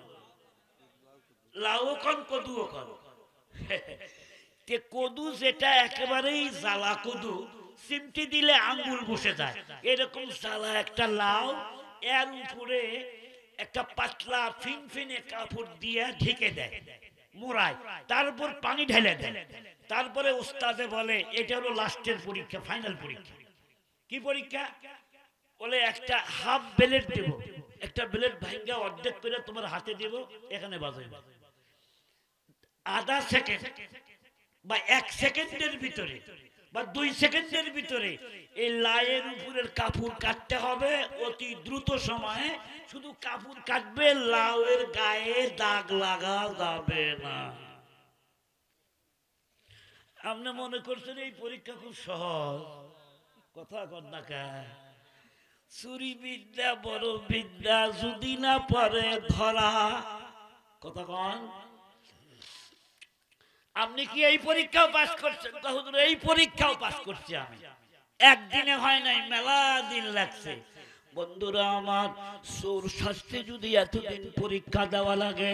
লাউ কন কদুও কন। কদু যেটা একেবারেই জ্বালা কদু, সিমটি দিলে আঙ্গুল বসে যায়, এরকম জ্বালা একটা লাউ, এর উপরে একটা পাতলা ফিনফিনে কাপড় দিয়ে ঢেকে দেয়, মোড়ায়, তারপর পানি ঢেলে দেয়। তারপরে ওস্তাদে বলে এটা হলো লাস্টের পরীক্ষা, ফাইনাল পরীক্ষা। কি পরীক্ষা? বলে একটা হাফ ব্লেড দেব, একটা ব্লেড ভাঙ্গা অর্ধেক করে তোমার হাতে দেব, এখানে বাজাইবে। আধা সেকেন্ড বা 1 সেকেন্ডের ভিতরে বা 2 সেকেন্ডের ভিতরে এই লাইয়ের উপরের কাপড় কাটতে হবে অতি দ্রুত সময়ে। শুধু কাপড় কাটবে, লাউয়ের গায়ে দাগ লাগা যাবে না। আপনি মনে করছেন এই পরীক্ষা খুব সহজ? কথা কর না কা। চুরি বিদ্যা বড় বিদ্যা, যদি না পারে ধরা। কথা কন। আপনি কি এই পরীক্ষাও পাস করছেন? হুজুর এই পরীক্ষাও পাস করছি আমি। একদিনে হয় নাই, মেলা দিন লাগছে। বন্ধুরা আমার, চোর শাস্তি যদি এতদিন পরীক্ষা দেওয়া লাগে,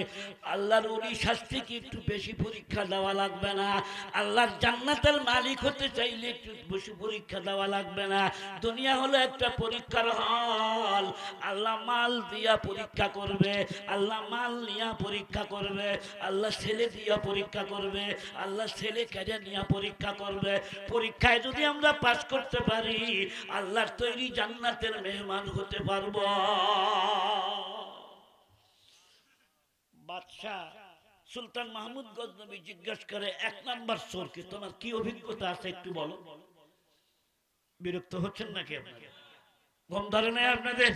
আল্লাহর ওলি শাস্তি কি একটু বেশি পরীক্ষা দেওয়া লাগবে না? আল্লাহর জান্নাতের মালিক হতে চাইলে একটু বেশি পরীক্ষা দেওয়া লাগবে না? দুনিয়া হলো একটা পরীক্ষার হল। আল্লাহ মাল দিয়া পরীক্ষা করবে, আল্লাহ মাল নিয়া পরীক্ষা করবে, আল্লাহ ছেলে দিয়া পরীক্ষা করবে, আল্লাহ ছেলে কেটে নিয়া পরীক্ষা করবে। পরীক্ষায় যদি আমরা পাস করতে পারি, আল্লাহর তৈরি জান্নাতের মেহমান হতে পারবো। বাদশাহ সুলতান মাহমুদ গজনবী জিজ্ঞেস করে, 1 নম্বর চোরকে তোমার কি অভিজ্ঞতা আছে একটু বলো। বিরক্ত হচ্ছেন নাকি আপনারা? ঘুম ধরে নাই আপনাদের?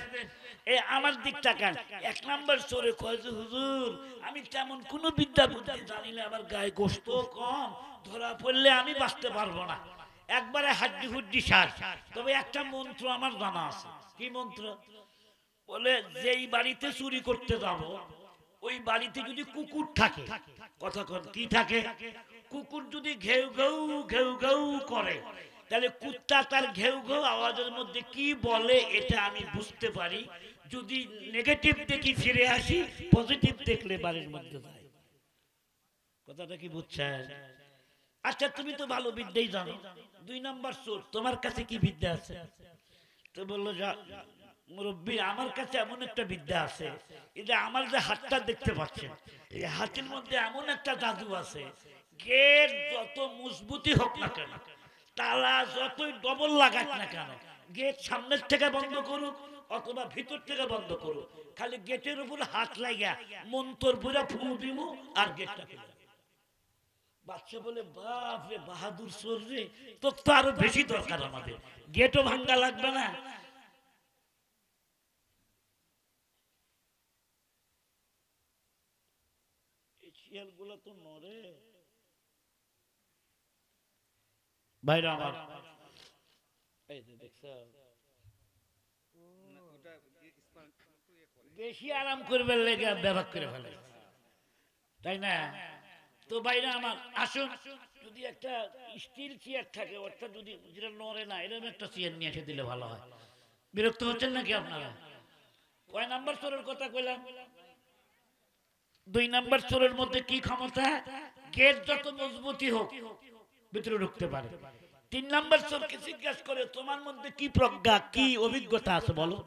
এই আমার দিক তাকান। 1 নম্বর চোরে কয় যে হুজুর আমি তেমন কোন বিদ্যা বুদ্ধি জানি না, আমার গায়ে গোশত কম, ধরা পড়লে আমি বাঁচতে পারবো না, একবারে হাড্ডি হুড্ডি সার। তবে একটা মন্ত্র আমার জানা আছে। কি মন্ত্র? বলে যেই বাড়িতে চুরি করতে যাব, ওই বাড়িতে যদি কুকুর থাকে, কথা কি থাকে? কুকুর যদি ঘেউ ঘেউ ঘেউ ঘেউ করে, তাহলে কুত্তা তার ঘেউ ঘেউ আওয়াজের মধ্যে কি বলে এটা আমি বুঝতে পারি। যদি নেগেটিভ দেখি ফিরে আসি, পজিটিভ দেখলে বাড়ির মধ্যে যাই। কথাটা কি বুঝছেন? আচ্ছা তুমি তো ভালো বিদ্যাই জানো, 2 নম্বর চোর, তোমার কাছে কি বিদ্যা আছে? তো বললো, যা মুরব্বী, আমার কাছে এমন একটা বিদ্যা আছে, এটা আমার যে হাতটা দেখতে পাচ্ছেন, এই হাতের মধ্যে এমন একটা জাদু আছে, গেট যত মজবুতি হোক না কেন, তালা যতই ডবল লাগাক না কেন, গেট সামনের থেকে বন্ধ করুক অথবা ভিতর থেকে বন্ধ করুক, খালি গেটের উপর হাত লাগা মন্তর পুরা ফু দিব আর গেটটা খুলে। বাচ্চা বলে, বাপ রে বাহাদুর চোর রে, তোর তো আরো বেশি দরকার, আমাদের গেটও ভাঙ্গা লাগবে না। এই শিয়াল গুলো তো নড়ে। ভাইরা আমার, এই যে দেখছ, বেশি আরাম করবে লেগে ব্যবহার করে ফেলে, তাই না? তো ভাইরা আমার আসুন, যদি একটা স্টিল চেয়ার থাকে, অর্থাৎ যদি যেটা নড়ে না, এরকম একটা চেয়ার নিয়ে এসে দিলে ভালো হয়। বিরক্ত হচ্ছেন নাকি আপনারা? কয় নাম্বার চোরের কথা কইলাম? দুই নাম্বার চোরের মধ্যে কি ক্ষমতা? গেট যত মজবুতি হোক ভিতরে ঢুকতে পারে। তিন নাম্বার চোরকে জিজ্ঞাসা করে তোমার মধ্যে কি প্রজ্ঞা, কি অভিজ্ঞতা আছে বলো।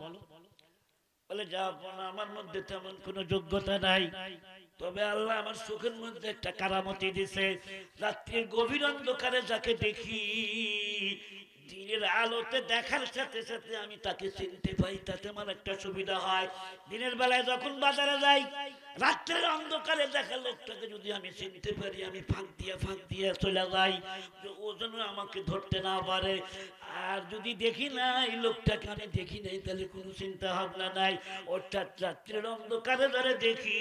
বলে যা আমার মধ্যে তেমন কোনো যোগ্যতা নাই, তবে আল্লাহ আমার চোখের মধ্যে একটা কারামতি দিছে। রাত্রির গভীর অন্ধকারে যাকে দেখি, দিনের আলোতে দেখার সাথে সাথে আমি তাকে চিনতে পাই, তাতে আমার একটা সুবিধা হয়। দিনের বেলায় যখন বাজারে যাই, রাত্রের অন্ধকারে দেখা লোকটাকে যদি আমি চিনতে পারি, আমি ফাঁক দিয়ে চলে যাই, ও যেন আমাকে ধরতে না পারে। আর যদি দেখি না এই লোকটাকে আমি দেখি নাই, তাহলে কোনো চিন্তা ভাবনা নাই। অর্থাৎ রাত্রের অন্ধকারে ধরে দেখি,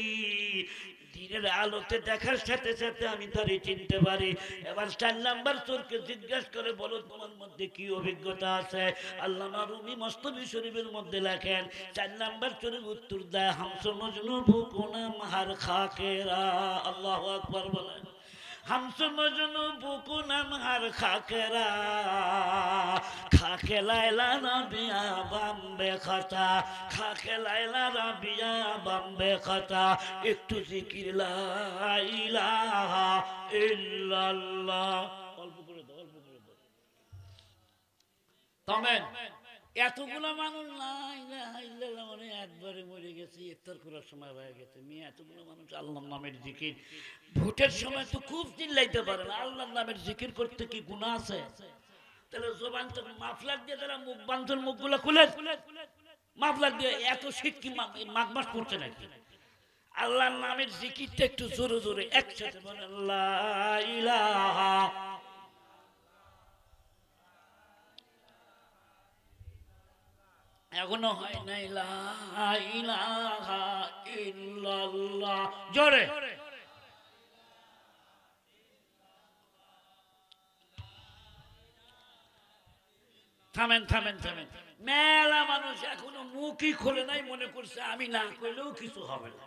দিনের আলোতে দেখার সাথে সাথে আমি তারে চিনতে পারি। এবার 4 নাম্বার চোরকে জিজ্ঞাসা করে বলো তোমার মধ্যে কি অভিজ্ঞতা আছে। আল্লামা রুমি মস্তবি শরীফের মধ্যে লেখেন 4 নাম্বার চোরের উত্তর দেয় হামস মজনু বুকুনা মাহার খাকেরা। আল্লাহু আকবার বলেন। हमस मजनू बुकु नमहर खाकेरा खाके लाइला रबिया बम्बे खता खाके लाइला रबिया बम्बे खता एकटू जिकिर ला इलाहा इल्लाल्लाह অল্প করে দাও তমেন এতগুলো মানুষ নাই মানে একবারে মরে গেছে, ইফতার করার সময় হয়ে গেছে। মেয়ে এতগুলো মানুষ আল্লাহর নামের জিকির, ভোটের সময় তো খুব চিল্লাইতে পারে না, আল্লাহর নামের জিকির করতে কি গুনাহ আছে? তাহলে জবান তো মাফলার দিয়ে তারা মুখ বান্ধন, মুখগুলো খুলে মাফলার দিয়ে এত শীত কি মাঘ পড়ছে নাকি? আল্লাহর নামের জিকিরটা একটু জোরে জোরে একসাথে বলেন লা ইলাহা। এখনো হয় নাই লা ইলাহা ইল্লাল্লাহ জোরে। থামেন থামেন থামেন। মেলা মানুষ এখনো মুখই খোলে নাই, মনে করছে আমি না করলেও কিছু হবে না।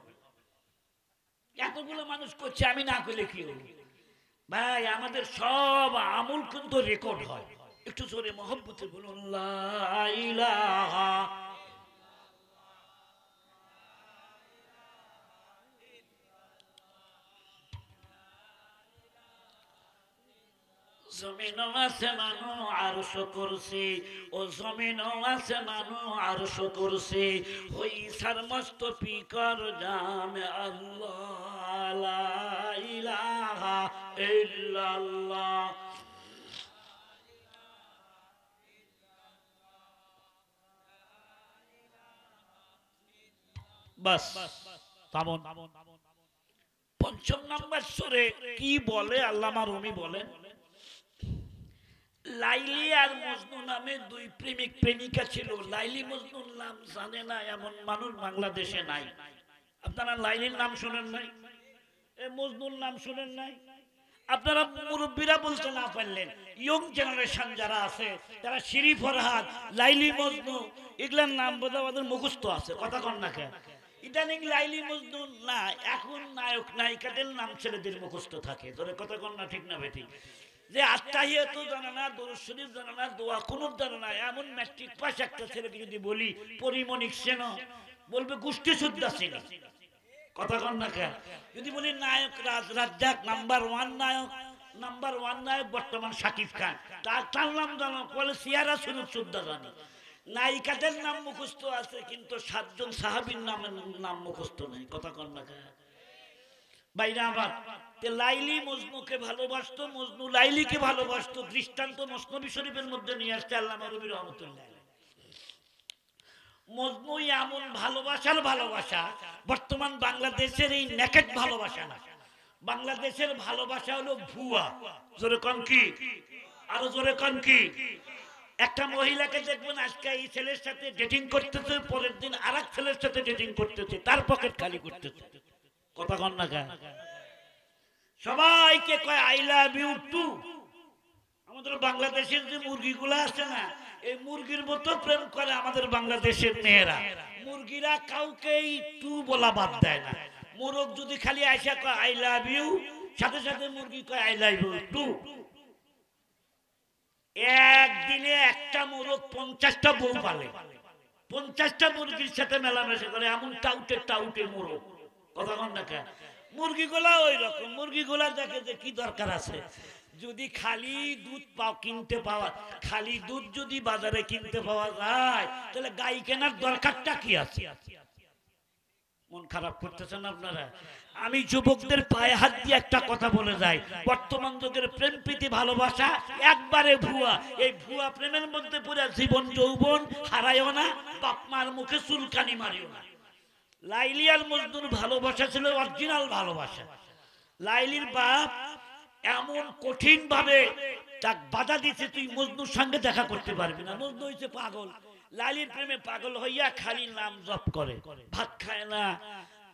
এতগুলো মানুষ করছে আমি না করলে কি হবে? ভাই আমাদের সব আমল কিন্তু রেকর্ড হয়। একটু জোরে মহব্বতে বলুন লা ইলাহা। জমিন আসমানো আরশ কুরসি, ও জমিন আসমানো আরশ কুরসি, হই সরমস্ত পিকর জামে আল্লাহ লা ইলাহা ইল্লাল্লাহ। বাস থামুন। 5 নাম্বার সূরে কি বলে আল্লামা রুমি বলেন, লাইলি আর মজনু নামে দুই প্রেমিক প্রেমিকা ছিল। লাইলি মজনুর নাম জানে না এমন মানুষ বাংলাদেশে নাই। আপনারা লাইলির নাম শুনেন নাই, এ মজনুর নাম শুনেন নাই? আপনারা মুরব্বীরা বলতে না পারলেন, ইয়ং জেনারেশন যারা আছে তারা শিরি ফরহাদ, লাইলি মজনু এগুলার নাম বোধহয় আমাদের মুখস্থ আছে। কথা কন না কেন? ইদানিং লাইলি মজনু না, এখন নায়ক নায়িকাদের নাম ছেলেদের মুখস্থ থাকে। তোরে কথা কন না, ঠিক না বেঠিক? যে আত্তাহিয়াতু জানে না, দরুদ শরীফ জানে না, দোয়া কুনুত জানে না, এমন ম্যাট্রিক পাস একটা ছেলেকে যদি বলি পরিমণিক সেন, বলবে গোষ্ঠী শুদ্ধা ছিল। কথা কন না কেন? যদি বলি নায়ক রাজ্জাক নাম্বার 1 নায়ক, নাম্বার 1 নায়ক বর্তমান শাকিব খান, তার নাম জানো? বলে সিয়ারা সুরুদ শুদ্ধা জানি। নায়িকাদের নাম মুখস্থ আছে, কিন্তু 7 জন সাহাবীর নাম মুখস্থ নেই। কথা কন না কেন? বাইরে আমার লাইলি মজনুকে ভালোবাসতো, মজনু লাইলিকে ভালোবাসতো। দৃষ্টান্ত মসনবী শরীফের মধ্যে নিয়ে আসছে আল্লামা রুমি রহমাতুল্লাহ। মজনু এমন ভালোবাসার ভালোবাসা, বর্তমান বাংলাদেশের এই নেকেট ভালোবাসা না। বাংলাদেশের ভালোবাসা হলো ভুয়া। জোরে কন কি? আরো জোরে কন কি? একটা মহিলাকে দেখবেন আজকে এই ছেলের সাথে ডেটিং করতেছে, পরের দিন আরেক ছেলের সাথে ডেটিং করতেছে, তার পকেট খালি করতেছে। কথা কন না কেন? সবাইকে কয় আই লাভ ইউ টু। আমাদের বাংলাদেশের যে মুরগিগুলো আছে না, এই মুরগির মতো প্রেম করে আমাদের বাংলাদেশের মেয়েরা। মুরগিরা কাউকেই টু বলা বাদ দেয় না। মোরগ যদি খালি আইসা কয় আই লাভ ইউ, সাথে সাথে মুরগি কয় আই লাভ ইউ টু। একদিনে একটা মোরগ 50টা বউ পালে, 50টা মুরগির সাথে মেলামেশা করে, এমন টাউটে টাউটে মোরগ। কথা কন না কে? মুরগিগুলা ওই রকম, মুরগিগুলা দেখে যে কি দরকার আছে, যদি খালি দুধ কিনতে পাওয়া, খালি দুধ যদি বাজারে কিনতে পাওয়া যায় তাহলে গাই কেনার দরকারটা কি আছে? মন খারাপ করতেছেন আপনারা? আমি যুবকদের পায়ে হাত দিয়ে একটা কথা বলে যাই, বর্তমান যুগের প্রেম প্রীতি ভালোবাসা একবারে ভুয়া। এই ভুয়া প্রেমের মধ্যে পুরো জীবন যৌবন হারায়ও না, বাপ মার মুখে চুলকানি মারিও না। লাইলি আর মজনুর ভালোবাসা ছিল অরিজিনাল ভালোবাসা। লাইলির বাপ এমন কঠিন ভাবে তাক বাধা দিচ্ছে, তুই মজনুর সঙ্গে দেখা করতে পারবি না। মজনু হইছে পাগল, লাইলির প্রেমে পাগল হইয়া খালি নাম জপ করে, ভাত খায় না,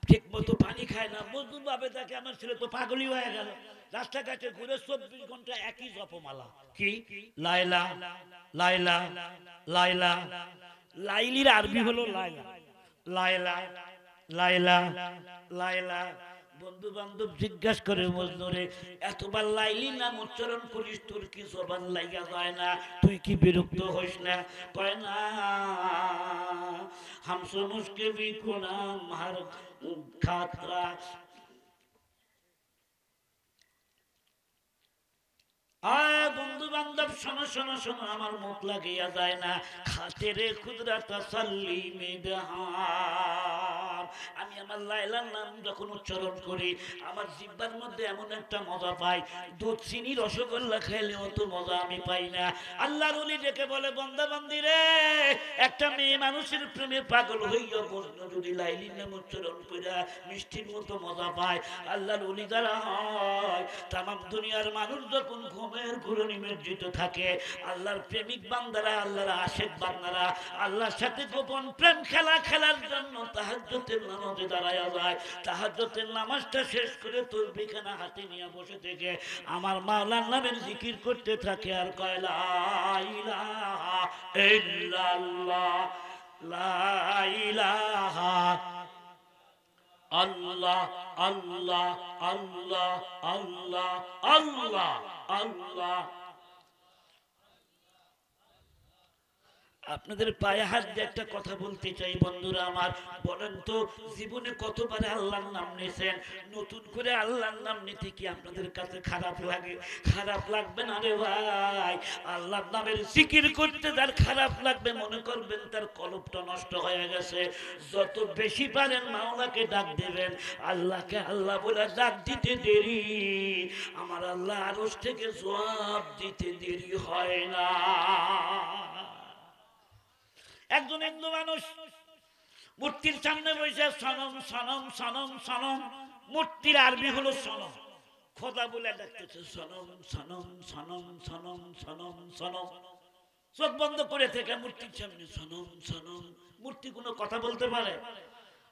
ঠিক মতো পানি খায় না। মজনুর ভাবে তাকে আমার ছেলে তো পাগলই হয়ে গেল, রাস্তাঘাটে ঘুরে 24 ঘন্টা একই জপমালা, কি লাইলা লাইলা লাইলা। লাইলির আরবি হলো লাইলা লাইলা লাইলা লাইলা। বন্ধু বান্ধব জিজ্ঞাসা করে মজনুরে, এতবার লাইলি নাম উচ্চারণ করিস, তোর কি জবান লাগা যায় না? তুই কি বিরক্ত হইস না? কয় না, হামসো মুশকে ভি কুনাম হার খাতরা। বন্ধু বান্ধব শোনো শোনো শোনো, আমার মুখ লাগিয়া যায় না। খাতেরে খুদরা তাসাল্লি মেদহার, আমি আমার লাইলার নাম যখন উচ্চারণ করি আমার জিহ্বার মধ্যে এমন একটা মজা পাই, দুধ চিনি রসগোল্লা খাইলে অত মজা আমি পাই না। আল্লাহর ওলি ডেকে বলে, বান্দা বান্দি রে, একটা মেয়ে মানুষের প্রেমে পাগল হইয়া মজনু যদি লাইলির নাম উচ্চারণ কইরা মিষ্টির মতো মজা পায়, আল্লাহর ওলি যারা হয় তামাম দুনিয়ার মানুষ যখন ঘুমের ঘুরে নিমজ্জিত থাকে, আল্লাহর প্রেমিক বান্দারা, আল্লাহর আশেক বান্দারা আল্লাহর সাথে গোপন প্রেম খেলা খেলার জন্য তাহাজ্জুদের নামাজে দাঁড়ায়া যায়। তাহাজ্জুদের নামাজটা শেষ করে তসবিহখানা হাতে নিয়ে বসে থেকে আমার মাওলার নামের জিকির করতে থাকে আর কয় লা ইলাহা ইল্লাল্লাহ লা ইলাহা আল্লাহ আল্লাহ আল্লাহ আল্লাহ আল্লাহ আল্লাহ। আপনাদের পায়ে হাত দিয়ে একটা কথা বলতে চাই বন্ধুরা আমার, বলেন তো জীবনে কতবার আল্লাহর নাম নিয়েছেন? নতুন করে আল্লাহর নাম নিতে কি আপনাদের কাছে খারাপ লাগে? খারাপ লাগবে না রে ভাই। আল্লাহর নামের জিকির করতে যার খারাপ লাগবে, মনে করবেন তার কলবটা নষ্ট হয়ে গেছে। যত বেশি পারেন মাওলাকে ডাক দেবেন, আল্লাহকে আল্লাহ বলে ডাক দিতে দেরি আমার আল্লাহ আরশ থেকে জবাব দিতে দেরি হয় না। একজন হিন্দু মানুষ মূর্তির সামনে বসে সনম সনম সনম সনম, মূর্তির আরবি হলো সনম, খোদা বলে ডাকতেছে সনম সনম সনম সনম সনম সনম। চোখ বন্ধ করে থেকে মূর্তির সামনে সনম সনম। মূর্তি কোনো কথা বলতে পারে?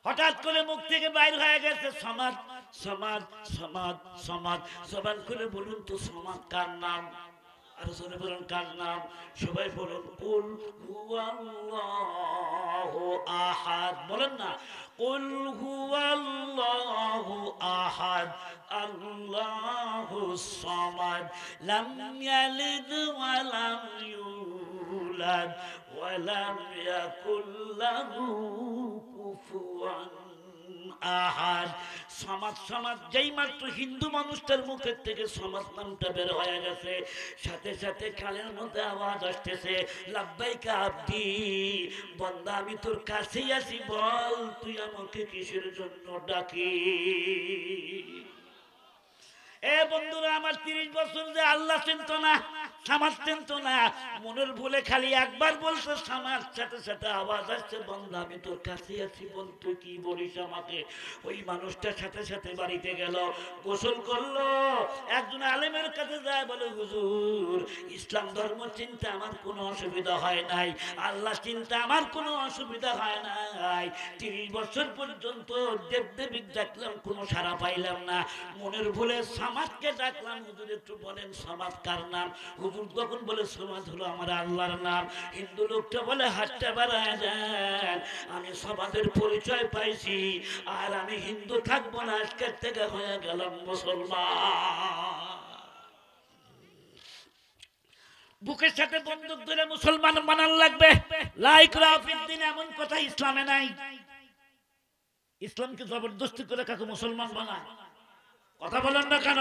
হঠাৎ করে মুখ থেকে বাইর হয়ে গেছে সমাদ সমাদ সমাদ সমাদ। জবান করে বলুন তো সমাদ কার নাম? আর জোরে বলুন কার নাম? সবাই বলুন কুল হুয়াল্লাহু আহাদ। বলেন না, কুল হুয়াল্লাহু আহাদ আল্লাহুস সামাদ লাম ইয়ালিদ ওয়া লাম ইউলাদ ওয়া লাম ইয়াকুল লাহু কুফুয়ান আহাদ। সমাজ সমাজ যেই মাত্র হিন্দু মানুষটার মুখের থেকে সমাজ নামটা বের হয়ে গেছে, সাথে সাথে কানের মধ্যে আওয়াজ আসতেছে লাব্বাইকা আব্দি, বান্দা আমি তোর কাছেই আছি, বল তুই আমাকে কিসের জন্য ডাকি? এ বন্ধুরা আমার, 30 বছর যে আল্লাহ চিনত না, সমাজ চিনত না, মনের ভুলে খালি একবার বলছে সমাজ, সাথে সাথে আওয়াজ আসছে বান্দা আমি তোর কাছে আছি, বল তুই কি বলিস আমাকে? ওই মানুষটার সাথে সাথে বাড়িতে গেল, গোসল করলো, একজন আলেমের কাছে যায়, বলে হুজুর ইসলাম ধর্ম চিন্তা আমার কোনো অসুবিধা হয় নাই, আল্লাহ চিন্তা আমার কোনো অসুবিধা হয় নাই, 30 বছর পর্যন্ত দেবদেবী ডাকলাম কোনো সাড়া পাইলাম না, মনের ভুলে সমাজকে ডাকলাম, হুজুর একটু বলেন সমাজ কার নাম? হুজুর তখন বলে সমাজ হলো আমার আল্লাহর নাম। হিন্দু লোকটা বলে হাতটা বাড়ায় দেন, আমি সমাজের পরিচয় পাইছি, আর আমি হিন্দু থাকবো না, আজকের থেকে হয়ে গেলাম মুসলমান। বুকের সাথে বন্দুক ধরে মুসলমান বানান লাগবে, লাইক রাফিদ্দিন এমন কথা ইসলামে নাই। ইসলামকে জবরদস্তি করে কাকে মুসলমান বানায়? কথা বলেন না কেন?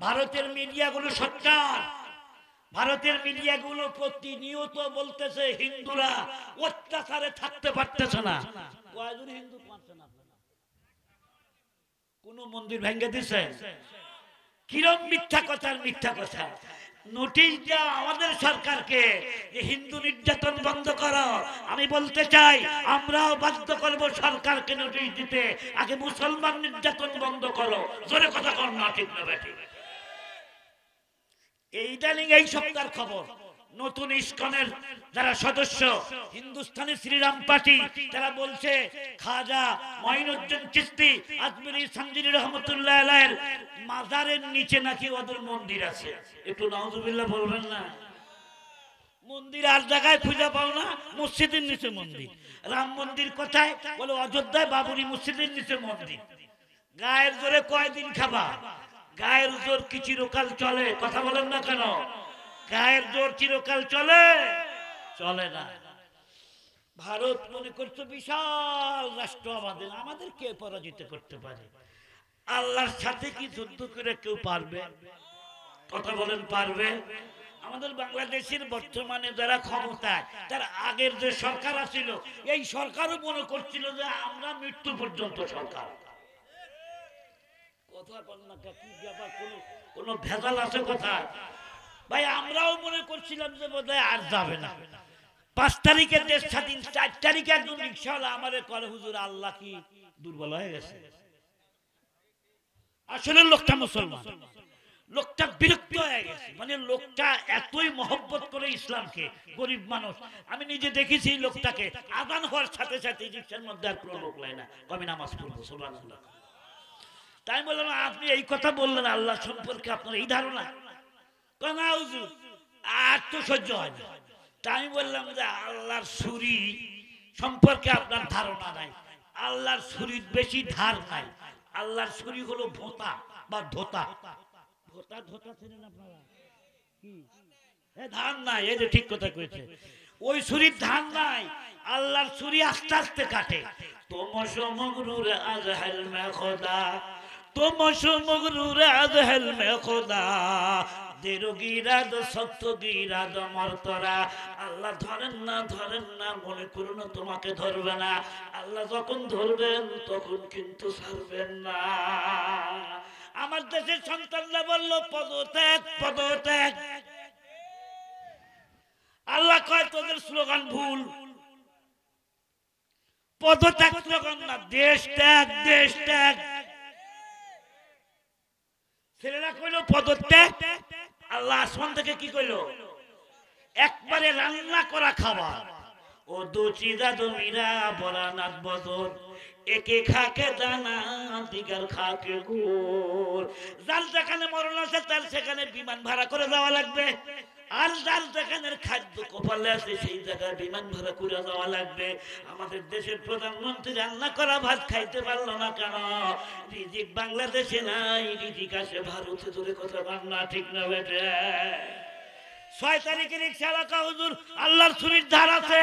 ভারতের মিডিয়াগুলো সরকার, ভারতের মিডিয়াগুলো প্রতিনিয়ত বলতেছে হিন্দুরা অত্যাচারে থাকতে পারতেছে না। কয়জন হিন্দু পারছেন আপনারা? কোন মন্দির ভেঙে দিছে? কিরম মিথ্যা কথার মিথ্যা কথা। নোটিশ দেওয়া আমাদের সরকারকে যে হিন্দু নির্যাতন বন্ধ করো। আমি বলতে চাই আমরাও বাধ্য করব সরকারকে নোটিশ দিতে, আগে মুসলমান নির্যাতন বন্ধ করো। জোরে কথা কর না, ঠিক না বেঠিক? এই ইদানিং এই সপ্তাহের খবর, নতুন ইসকনের যারা সদস্য হিন্দুস্তানি শ্রীরাম পার্টি, তারা বলছে খাজা মঈনুদ্দিন চিশতি আজমিরি সঞ্জিরি রহমতুল্লাহ আলাইহির মাজারের নিচে নাকি ওদের মন্দির আছে। একটু নাউজুবিল্লাহ বলবেন না? মন্দির আর জায়গায় খুঁজে পাও না, মসজিদের নিচে মন্দির। রাম মন্দির কোথায়? বলে অযোধ্যায় বাবরি মসজিদের নিচে মন্দির। গায়ের জোরে কয়দিন খাবা? গায়ের জোর কি চিরকাল চলে? কথা বলেন না কেন? গায়ের জোর চিরকাল চলে? চলে না। ভারত মনে করছে বিশাল রাষ্ট্র আমাদের, আমাদের কে পরাজিত করতে পারে? আল্লাহর সাথে কি যুদ্ধ করে কেউ পারবে? কথা বলেন, পারবে? আমাদের বাংলাদেশের বর্তমানে যারা ক্ষমতায়, তার আগের যে সরকার ছিল, এই সরকারও মনে করছিল যে আমরা মৃত্যু পর্যন্ত সরকার। কথা বল না, কি ব্যাপার? কোন ভেজাল আছে কোথায়? ভাই আমরাও মনে করছিলাম যে বোধহয় আর যাবে না। 5 তারিখে দেশ স্বাধীন, 4 তারিখে একজন রিক্সাওয়ালা আমারে করে, হুজুর আল্লাহ কি দুর্বল হয়ে গেছে? আসলে লোকটা মুসলমান, লোকটা বিরক্ত হয়ে গেছে। মানে লোকটা এতই মহব্বত করে ইসলামকে, গরিব মানুষ। আমি নিজে দেখেছি লোকটাকে আযান হওয়ার সাথে সাথে রিক্সার মধ্যে আর কোনো লোক নাই না, আমি নামাজ পড়বো। সুবহানাল্লাহ। তাই বললাম আপনি এই কথা বললেন আল্লাহ সম্পর্কে আপনার এই ধারণা? না হুজুর আর তো সহ্য হয় না। তাই আমি বললাম যে আল্লাহর ছুরি সম্পর্কে আপনার ধারণা নাই। আল্লাহর ছুরির বেশি ধার নাই। আল্লাহর ছুরি হলো ভোঁতা বা ধোতা। ভোঁতা ধোতা ছিলেন আপনারা কি? ধান নাই, এই যে ঠিক কথা কইছে। ওই ছুরির ধান নাই। আল্লাহর ছুরি আস্তে আস্তে কাটে। তোমস মগরুর আজহাল মে খোদা, তোমস মগরুর আজহাল মে খোদা, দেরো গিরাদ সত্য গিরাদ মর্তরা। আল্লাহ ধরেন না, ধরেন না, মনে করো না তোমাকে ধরবে না। আল্লাহ যখন ধরবেন তখন কিন্তু ছাড়বেন না। আমার দেশের সন্তানরা বলল পদত্যাগ, পদত্যাগ। আল্লাহ কয় তোদের স্লোগান ভুল। পদত্যাগ স্লোগান না, দেশ ত্যাগ, দেশ ত্যাগ। ছেলেরা কইলো পদত্যাগ। আল্লাহ আসমান থেকে কি কইলো? একবারে রান্না করা খাবার। ও দুচিদা জমিরা বরানাত বদর, একে খাকে দানা দিগার খাকে গুড়। যার যেখানে মরণ আছে তার সেখানে বিমান ভাড়া করে যাওয়া লাগবে। আর যার যেখানের খাদ্য কপালে আছে সেই জায়গায় বিমান ভাড়া করে যাওয়া লাগবে। আমাদের দেশের প্রধানমন্ত্রী রান্না করা ভাত খাইতে পারলো না কেন? রিজিক বাংলাদেশে নাই, রিজিক আসে ভারতে। ধরে কথা বাংলা, ঠিক না বেটে? 6 তারিখে রিক্সা এলাকা হুজুর আল্লাহর ছুরির ধার আছে।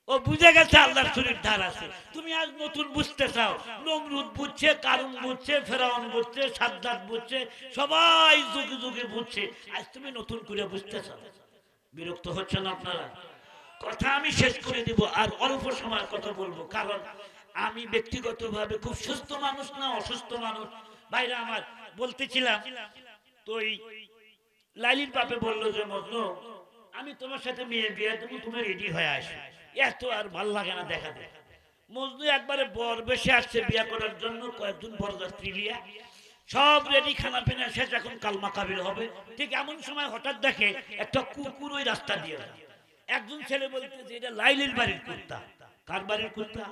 ও বুঝে গেছে আল্লাহর ছুরির ধার আছে। তুমি আজ নতুন বুঝতে চাও? নমরুদ বুঝছে, কারুন বুঝছে, ফেরাউন বুঝছে, সাদ্দাত বুঝছে, সবাই যুগে যুগে বুঝছে। আজ তুমি নতুন করে বুঝতে চাও। বিরক্ত হচ্ছেন আপনারা? কথা আমি শেষ করে দিব, আর অল্প সময় কথা বলবো, কারণ আমি ব্যক্তিগতভাবে খুব সুস্থ মানুষ না, অসুস্থ মানুষ। ভাইরা আমার, বলতেছিলাম তো এই লাইলির বাপে বললো যে মজনু আমি তোমার সাথে মেয়ে বিয়ে দেবো, তুমি রেডি হয়ে আসো। এত আর ভাল লাগে না দেখা দেয়। মজনু একবারে বর বেশে আসছে বিয়ে করার জন্য, কয়েকজন বরযাত্রী লিয়া সব রেডি, খানা পিনা শেষ, এখন কালমা কাবিল হবে। ঠিক এমন সময় হঠাৎ দেখে একটা কুকুর ওই রাস্তা দিয়ে যায়। একজন ছেলে বলতেছে এটা লাইলির বাড়ির কুত্তা। কার বাড়ির কুত্তা?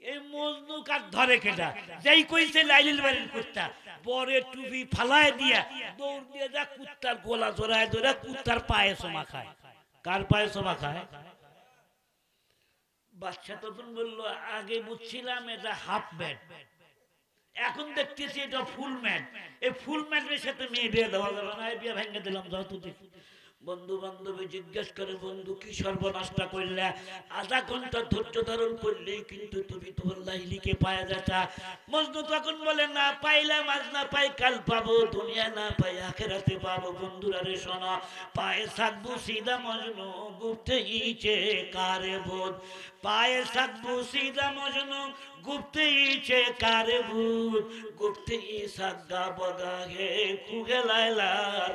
এই মজনু কার ধরে কেটা? যেই কইছে লাইলির বাড়ির কুত্তা, বরে টুপি ফালায় দিয়া দৌড় দিয়ে যা কুত্তার গোলা জোড়ায় ধরে কুত্তার পায়ে চমা খায়। কার পায়ে চমা খায়? বাচ্চা তখন বললো আগে বুঝছিলাম এটা হাফ ব্যাট, এখন দেখতেছি এটা ফুল ম্যাট। এই ফুল ম্যাটের সাথে মেয়ে বিয়ে দেওয়া যাবে না, বিয়ে ভেঙে দিলাম। যাও তো দেখি বন্ধু বান্ধবী জিজ্ঞেস করে, বন্ধু কি সর্বনাশটা করলে? আধা ঘন্টা ধৈর্য ধারণ করলেই কিন্তু তুমি তোমার লাইলিকে পাওয়া যাতা। মজনু তখন বলে, না পাইলাম আজ, না পাই কাল পাবো, দুনিয়া না পাই আখেরাতে পাবো। বন্ধুরা রে শোনো, পায়ে থাকবো সিধা মজনু, গুপ্তে ইচ্ছে কারে বোধ। পায়ে থাকবো সিধা মজনু, গুপ্তে ইচ্ছে কারে ভূত। গুপ্তে ই সাগা বগা হে খুগে লাইলা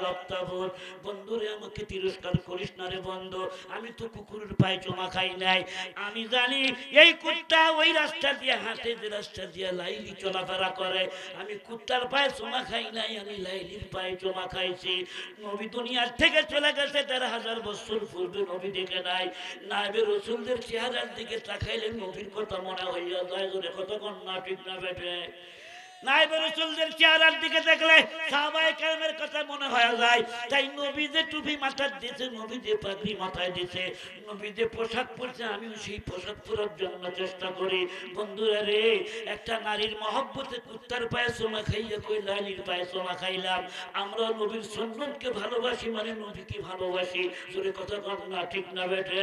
রক্তাবোধ। বন্ধুরে আমাকে তিরস্কার করিস না রে বন্ধু, আমি তো কুকুরের পায়ে চমা খাই নাই। আমি জানি এই কুত্তা ওই রাস্তা দিয়ে হাঁটে, যে রাস্তা দিয়ে লাইলি চলাফেরা করে। আমি কুত্তার পায়ে চমা খাই নাই, আমি লাইলির পায়ে চমা খাইছি। নবী দুনিয়ার থেকে চলে গেছে ১৩,০০০ বছর পূর্বে, নবী দেখে নাই। নাইবে রসুলদের চেহারার দিকে তাকাইলে নবীর কথা মনে হইয়া যায়। জোরে কতক্ষণ না ঠিক না বেঠে? নাইবে রাসূলদের চেহারার দিকে দেখলে সাহাবায়ে কেরামের কথা মনে হয়ে যায়। তাই নবী যে টুপি মাথায় দিয়েছে, নবী যে পাগড়ি মাথায় দিয়েছে, নবী যে পোশাক পরছে, আমিও সেই পোশাক পরার জন্য চেষ্টা করি। বন্ধুরা রে, একটা নারীর মহব্বতে কুত্তার পায়ে চুমা খাইয়া কই লাইলির পায়ে চুমা খাইলাম। আমরা নবীর সুন্নতকে ভালোবাসি, মানে নবীকে ভালোবাসি। জোরে কথা কম না ঠিক না বেটে?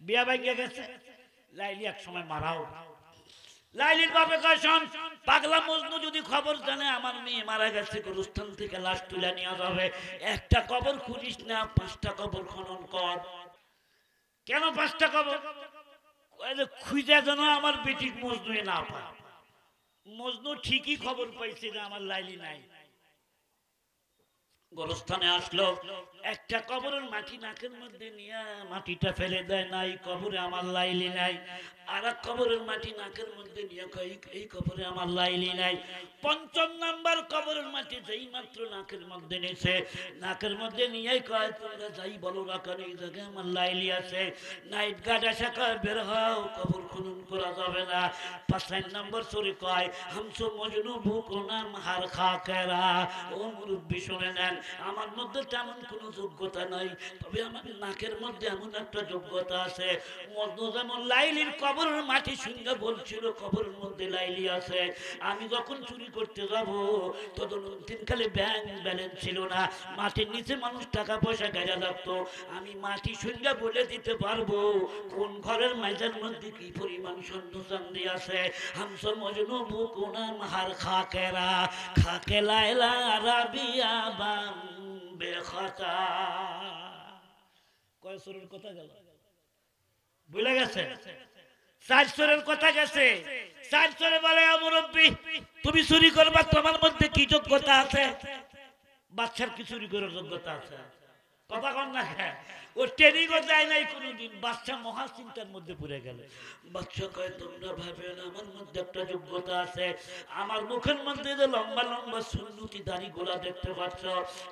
বিয়া ভাঙ্গে গেছে, লাইলি এক সময় মারাও। লাইলির বাপে কয়, শোন পাগলা মজনু যদি খবর জানে আমার মেয়ে মারা গেছে, গুরুস্থান থেকে লাশ তুলে নিয়ে যাবে, একটা কবর খুঁজিস না, 5টা কবর খনন কর। কেন 5টা কবর? খুঁজে যেন আমার বেটি মজনু না পায়। মজনু ঠিকই খবর পাইছে যে আমার লাইলি নাই। গোরস্থানে আসলো, একটা কবরের মাটি নাকের মধ্যে নিয়ে মাটিটা ফেলে দেয়, নাই কবরে আমার লাইলি নাই। আর এক কবরের মাটি নাকের মধ্যে নিয়ে কয়, এই কবরে আমার লাইলি নাই। ৫ম নাম্বার কবরের মাটি যেই মাত্র নাকের মধ্যে নিয়েছে, নাকের মধ্যে নিয়ে কয়, তোমরা যাই বলো না কেন এই জায়গায় আমার লাইলি আছে। নাইট গার্ড এসে কয়, বের হও, কবর খনন করা যাবে না। ৫ নম্বর সরে কয়, হামসো মজনু ভুকো নাম হার খাকেরা। ও মুরব্বী শুনে নেন, আমার মধ্যে তেমন কোনো যোগ্যতা নাই, তবে আমার নাকের মধ্যে এমন একটা যোগ্যতা আছে। মজনু যেমন লাইলির কবরের মাটি শুনে বলছিল কবরের মধ্যে লাইলি আছে, আমি যখন চুরি করতে যাব তদনকালে ব্যাংক ব্যালেন্স ছিল না, মাটির নিচে মানুষ টাকা পয়সা গেড়ে রাখতো, আমি মাটি শুনে বলে দিতে পারবো কোন ঘরের মাঝের মধ্যে কি পরিমাণ স্বর্ণ চাঁদি আছে। হামসো মজনু ভুকো নাম হার খাকেরা, খাকে লাইলা রাবিয়া বাম বেখতা। কয় সুরের কথা গেল? ভুলে গেছে? 4 সুরের কথা গেছে। 4 সুরে বলে, মুরব্বী তুমি চুরি করবা, তোমার মধ্যে কি যোগ্যতা আছে? বাচ্চার কি চুরি করার যোগ্যতা আছে? কথা কন না, ও ট্রেনিংও যায় নাই কোনোদিন। বাচ্চা মহা চিন্তার মধ্যে পড়ে গেল। বাচ্চা কয়, তোমরা ভাবেন আমার মধ্যে একটা যোগ্যতা আছে, আমার মুখের মধ্যে যে লম্বা লম্বা সুন্নতি দাড়ি গোলা দেখতে পাচ্ছ,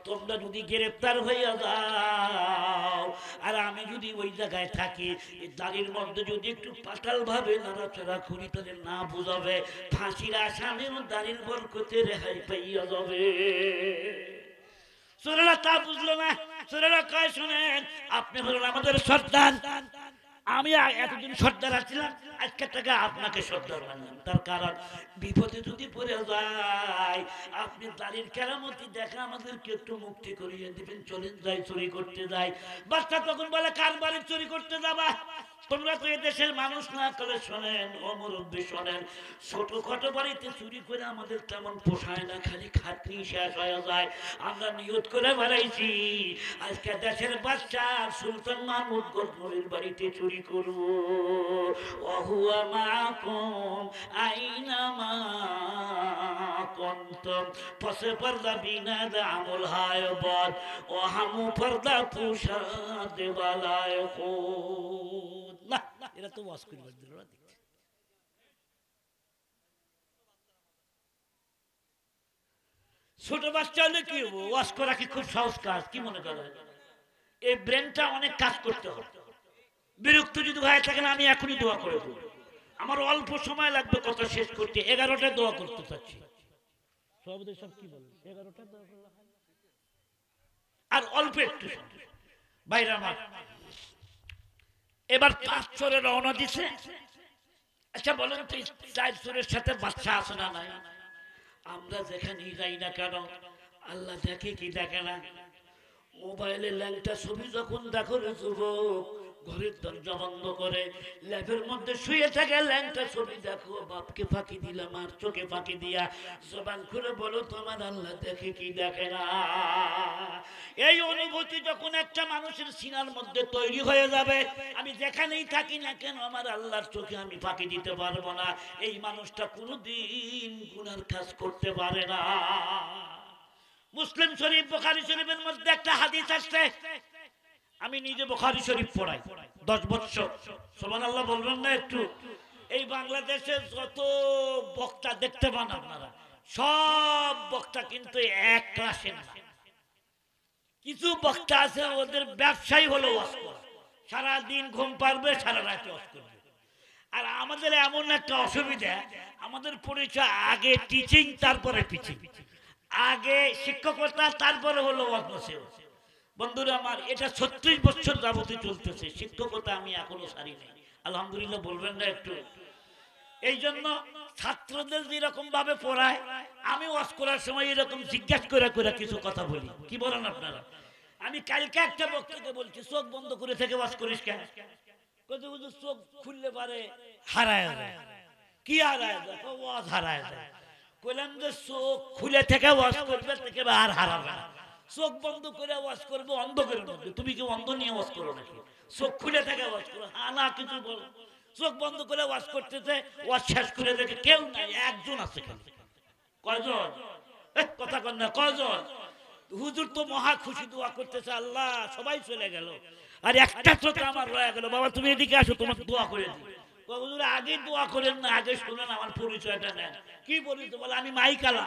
তোমরা যদি গ্রেপ্তার হইয়া যাও আর আমি যদি ওই জায়গায় থাকি, এই দাড়ির মধ্যে যদি একটু পাতাল ভাবে নাড়াচাড়া করি, তাহলে না বুঝাবে ফাঁসির আসামিও দাড়ির বরকতে রেহাই পাইয়া যাবে। সুরেরা তা বুঝলো না। সুরেরা কয়, শোনেন আপনি হলেন আমাদের সর্দার, আমি এতদিন সর্দার আছিলাম, আজকে থেকে আপনাকে সর্দার মানলাম। তার কারণ বিপদে যদি পড়ে যায়, আপনি দাড়ির কেরামতি দেখা আমাদেরকে একটু মুক্তি করিয়ে দিবেন, চলেন যাই চুরি করতে যাই। বাচ্চা তখন বলে, কার বাড়ি চুরি করতে যাবা? তোমরা তো এদেশের মানুষ না। করে শোনেন ও মুরব্বী, শোনেন, ছোটখাটো বাড়িতে চুরি করে আমাদের তেমন পোষায় না, খালি খাটনি শেষ হয়ে যায়। আমরা নিয়ত করে বেড়াইছি আজকে দেশের বাচ্চা সুলতান মাহমুদ গজনবীর বাড়িতে চুরি করব। ওহুয়া মাকুম আইনামা কুনতুম পসে পর্দা বিনা আমল হায় বদ ও হামু পর্দা পুষা দেওয়ালায় খুদ। না, এরা তো ওয়াজ করবার দিল না। ছোট বাচ্চা হলে কি হবো? ওয়াজ করা কি খুব সহজ কাজ? কি মনে করে? এই ব্রেনটা অনেক কাজ করতে হবে। বিরক্ত যদি হয়ে থাকেন, আমি এখনই দোয়া করে দেবো। আমার অল্প সময় লাগবে কথা শেষ করতে। 11টা দোয়া করতে চাচ্ছি। সব কি বলে? 11টা দোয়া করলে আর অল্প একটু বাইরে আমার এবার 5 চোরে রওনা দিছে। আচ্ছা বলেন তো, 4 চোরের সাথে বাচ্চা আছে না নাই? আমরা যেখানেই যাই না কেন, আল্লাহ দেখে কি দেখে না? মোবাইলে ল্যাংটা ছবি যখন দেখো রে যুবক, ঘরের দরজা বন্ধ করে ল্যাবের মধ্যে শুয়ে থাকে ল্যাংটা ছবি দেখো, বাপকে ফাঁকি দিলাম আর চোখে ফাঁকি দিয়া জবান খুলে বলো তোমার আল্লাহ দেখে কি দেখে না। এই অনুভূতি যখন একটা মানুষের সিনার মধ্যে তৈরি হয়ে যাবে, আমি যেখানেই থাকি না কেন আমার আল্লাহর চোখে আমি ফাঁকি দিতে পারবো না, এই মানুষটা কোনোদিন গুনার কাজ করতে পারে না। মুসলিম শরীফ বুখারী শরীফের মধ্যে একটা হাদিস আসছে, আমি নিজে বুখারী শরীফ পড়াই 10 বছর, সুবহানাল্লাহ বলবেন না একটু? এই বাংলাদেশে যত বক্তা দেখতে পান আপনারা, সব বক্তা কিন্তু এক ক্লাসের না। কিছু বক্তা আছে ওদের ব্যবসায়ী হলো ওয়াজ করা, সারা দিন ঘুম পারবে, সারা রাত ওয়াজ করবে। আর আমাদের এমন একটা অসুবিধা, আমাদের পরিচয় আগে টিচিং তারপরে টিচিং, আগে শিক্ষকতা তারপরে হলো ওয়াজ। বন্ধুরা আমার, এটা 36 বছর যাবতীয় চলতেছে শিক্ষকতা, আমি এখনো ছাড়ি নাই, আলহামদুলিল্লাহ বলবেন না একটু? এই জন্য ছাত্রদের যেরকম ভাবে পড়ায়, আমি ওয়াজ করার সময় এরকম জিজ্ঞাসা করে করে কিছু কথা বলি। কি বলেন আপনারা? আমি কালকে একটা বক্তৃতা বলছি, চোখ বন্ধ করে থেকে ওয়াজ করিস কেন? চোখ খুললে পারে হারায় যায়। কি হারায় যায়? ওয়াজ হারায় যায়। কইলাম যে চোখ খুলে থেকে ওয়াজ করবে, থেকে আর হারাবে না। চোখ বন্ধ করে ওয়াজ করবো অন্ধকারের মধ্যে। তুমি কি অন্ধ নিয়ে ওয়াজ করো নাকি? চোখ খুলে থেকে ওয়াজ করো, হ্যাঁ না কিছু বলো। চোখ বন্ধ করে ওয়াজ করতেছে, ওয়াজ শেষ করে দেখে কেউ নাই, একজন আছে। কয়জন? কথা কন না, কয়জন? হুজুর তো মহা খুশি, দোয়া করতেছে, আল্লাহ সবাই চলে গেল, আর একটা চোখ আমার রয়ে গেল। বাবা তুমি এদিকে আসো, তোমার দোয়া করে দিই। হুজুর আগে দোয়া করেন না, আগে শুনেন আমার পরিচয়টা নেন। কি পরিচয়? বলে আমি মাইকালা।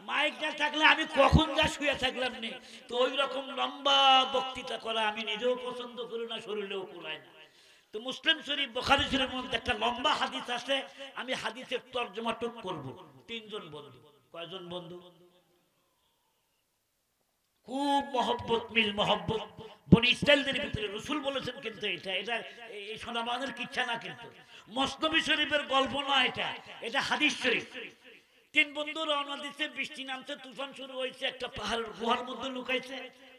মাইক না থাকলে আমি কখন যা শুয়ে থাকলাম নি। তো ওই রকম লম্বা বক্তৃতা করা আমি নিজেও পছন্দ করি না, শরীরেও কুলায় না। তো মুসলিম শরীফ বুখারী শরীফের মধ্যে একটা লম্বা হাদিস আছে, আমি হাদিসের তরজমাটুক করব। 3 জন বন্ধু। কয়জন বন্ধু? খুব মহব্বত, মিল মহব্বত বনি ইসরাইলদের ভিতরে রাসূল বলেছেন, কিন্তু এটা এই শোনাবানের কিচ্ছা না, কিন্তু মসনবী শরীফের গল্প না, এটা হাদিস শরীফ। 3 বন্ধু রওনা দিতে, বৃষ্টি নামছে, তুফান শুরু হয়েছে, একটা পাহাড়ের গুহার মধ্যে লুকাইছে।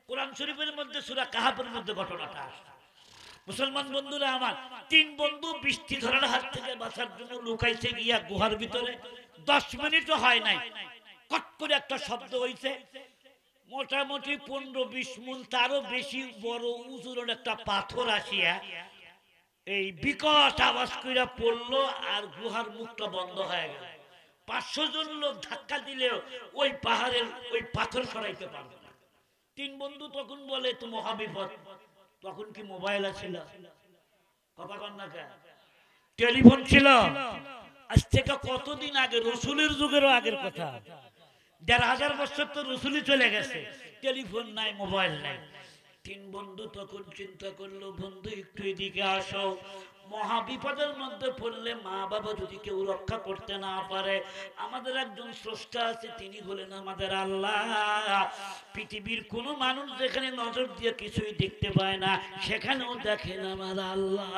কোরআন শরীফের মধ্যে সূরা কাহাফের মধ্যে ঘটনাটা আসে। মুসলমান বন্ধুরা আমার, 3 বন্ধু বৃষ্টি ধরার হাত থেকে বাঁচার জন্য লুকাইছে গিয়া গুহার ভিতরে। 10 মিনিটও হয় নাই, কট করে একটা শব্দ হইছে। মোটামুটি 15-20 মুন তারও বেশি বড় উজুরের একটা পাথর আসিয়া এই বিকট আওয়াজ কইরা পড়লো, আর গুহার মুখটা বন্ধ হয়ে গেল। 500 জন লোক ধাক্কা দিলেও ওই পাহাড়ের ওই পাথর সরাইতে পারবে না। 3 বন্ধু তখন বলে তো মহাবিপদ। তখন কি মোবাইল ছিল? কথা কন না কেন? টেলিফোন ছিল? আজ থেকে কতদিন আগে, রসুলের যুগেরও আগের কথা, 1500 বছর তো রসুলই চলে গেছে, টেলিফোন নাই, মোবাইল নাই। 3 বন্ধু তখন চিন্তা করলো, বন্ধু একটু এদিকে আসো, মহা বিপদের মধ্যে পড়লে মা বাবা যদি কেউ রক্ষা করতে না পারে, আমাদের একজন স্রষ্টা আছে, তিনি হলেন আমাদের আল্লাহ। পৃথিবীর কোন মানুষ যেখানে নজর দিয়ে কিছুই দেখতে পায় না, সেখানেও দেখেন আমার আল্লাহ।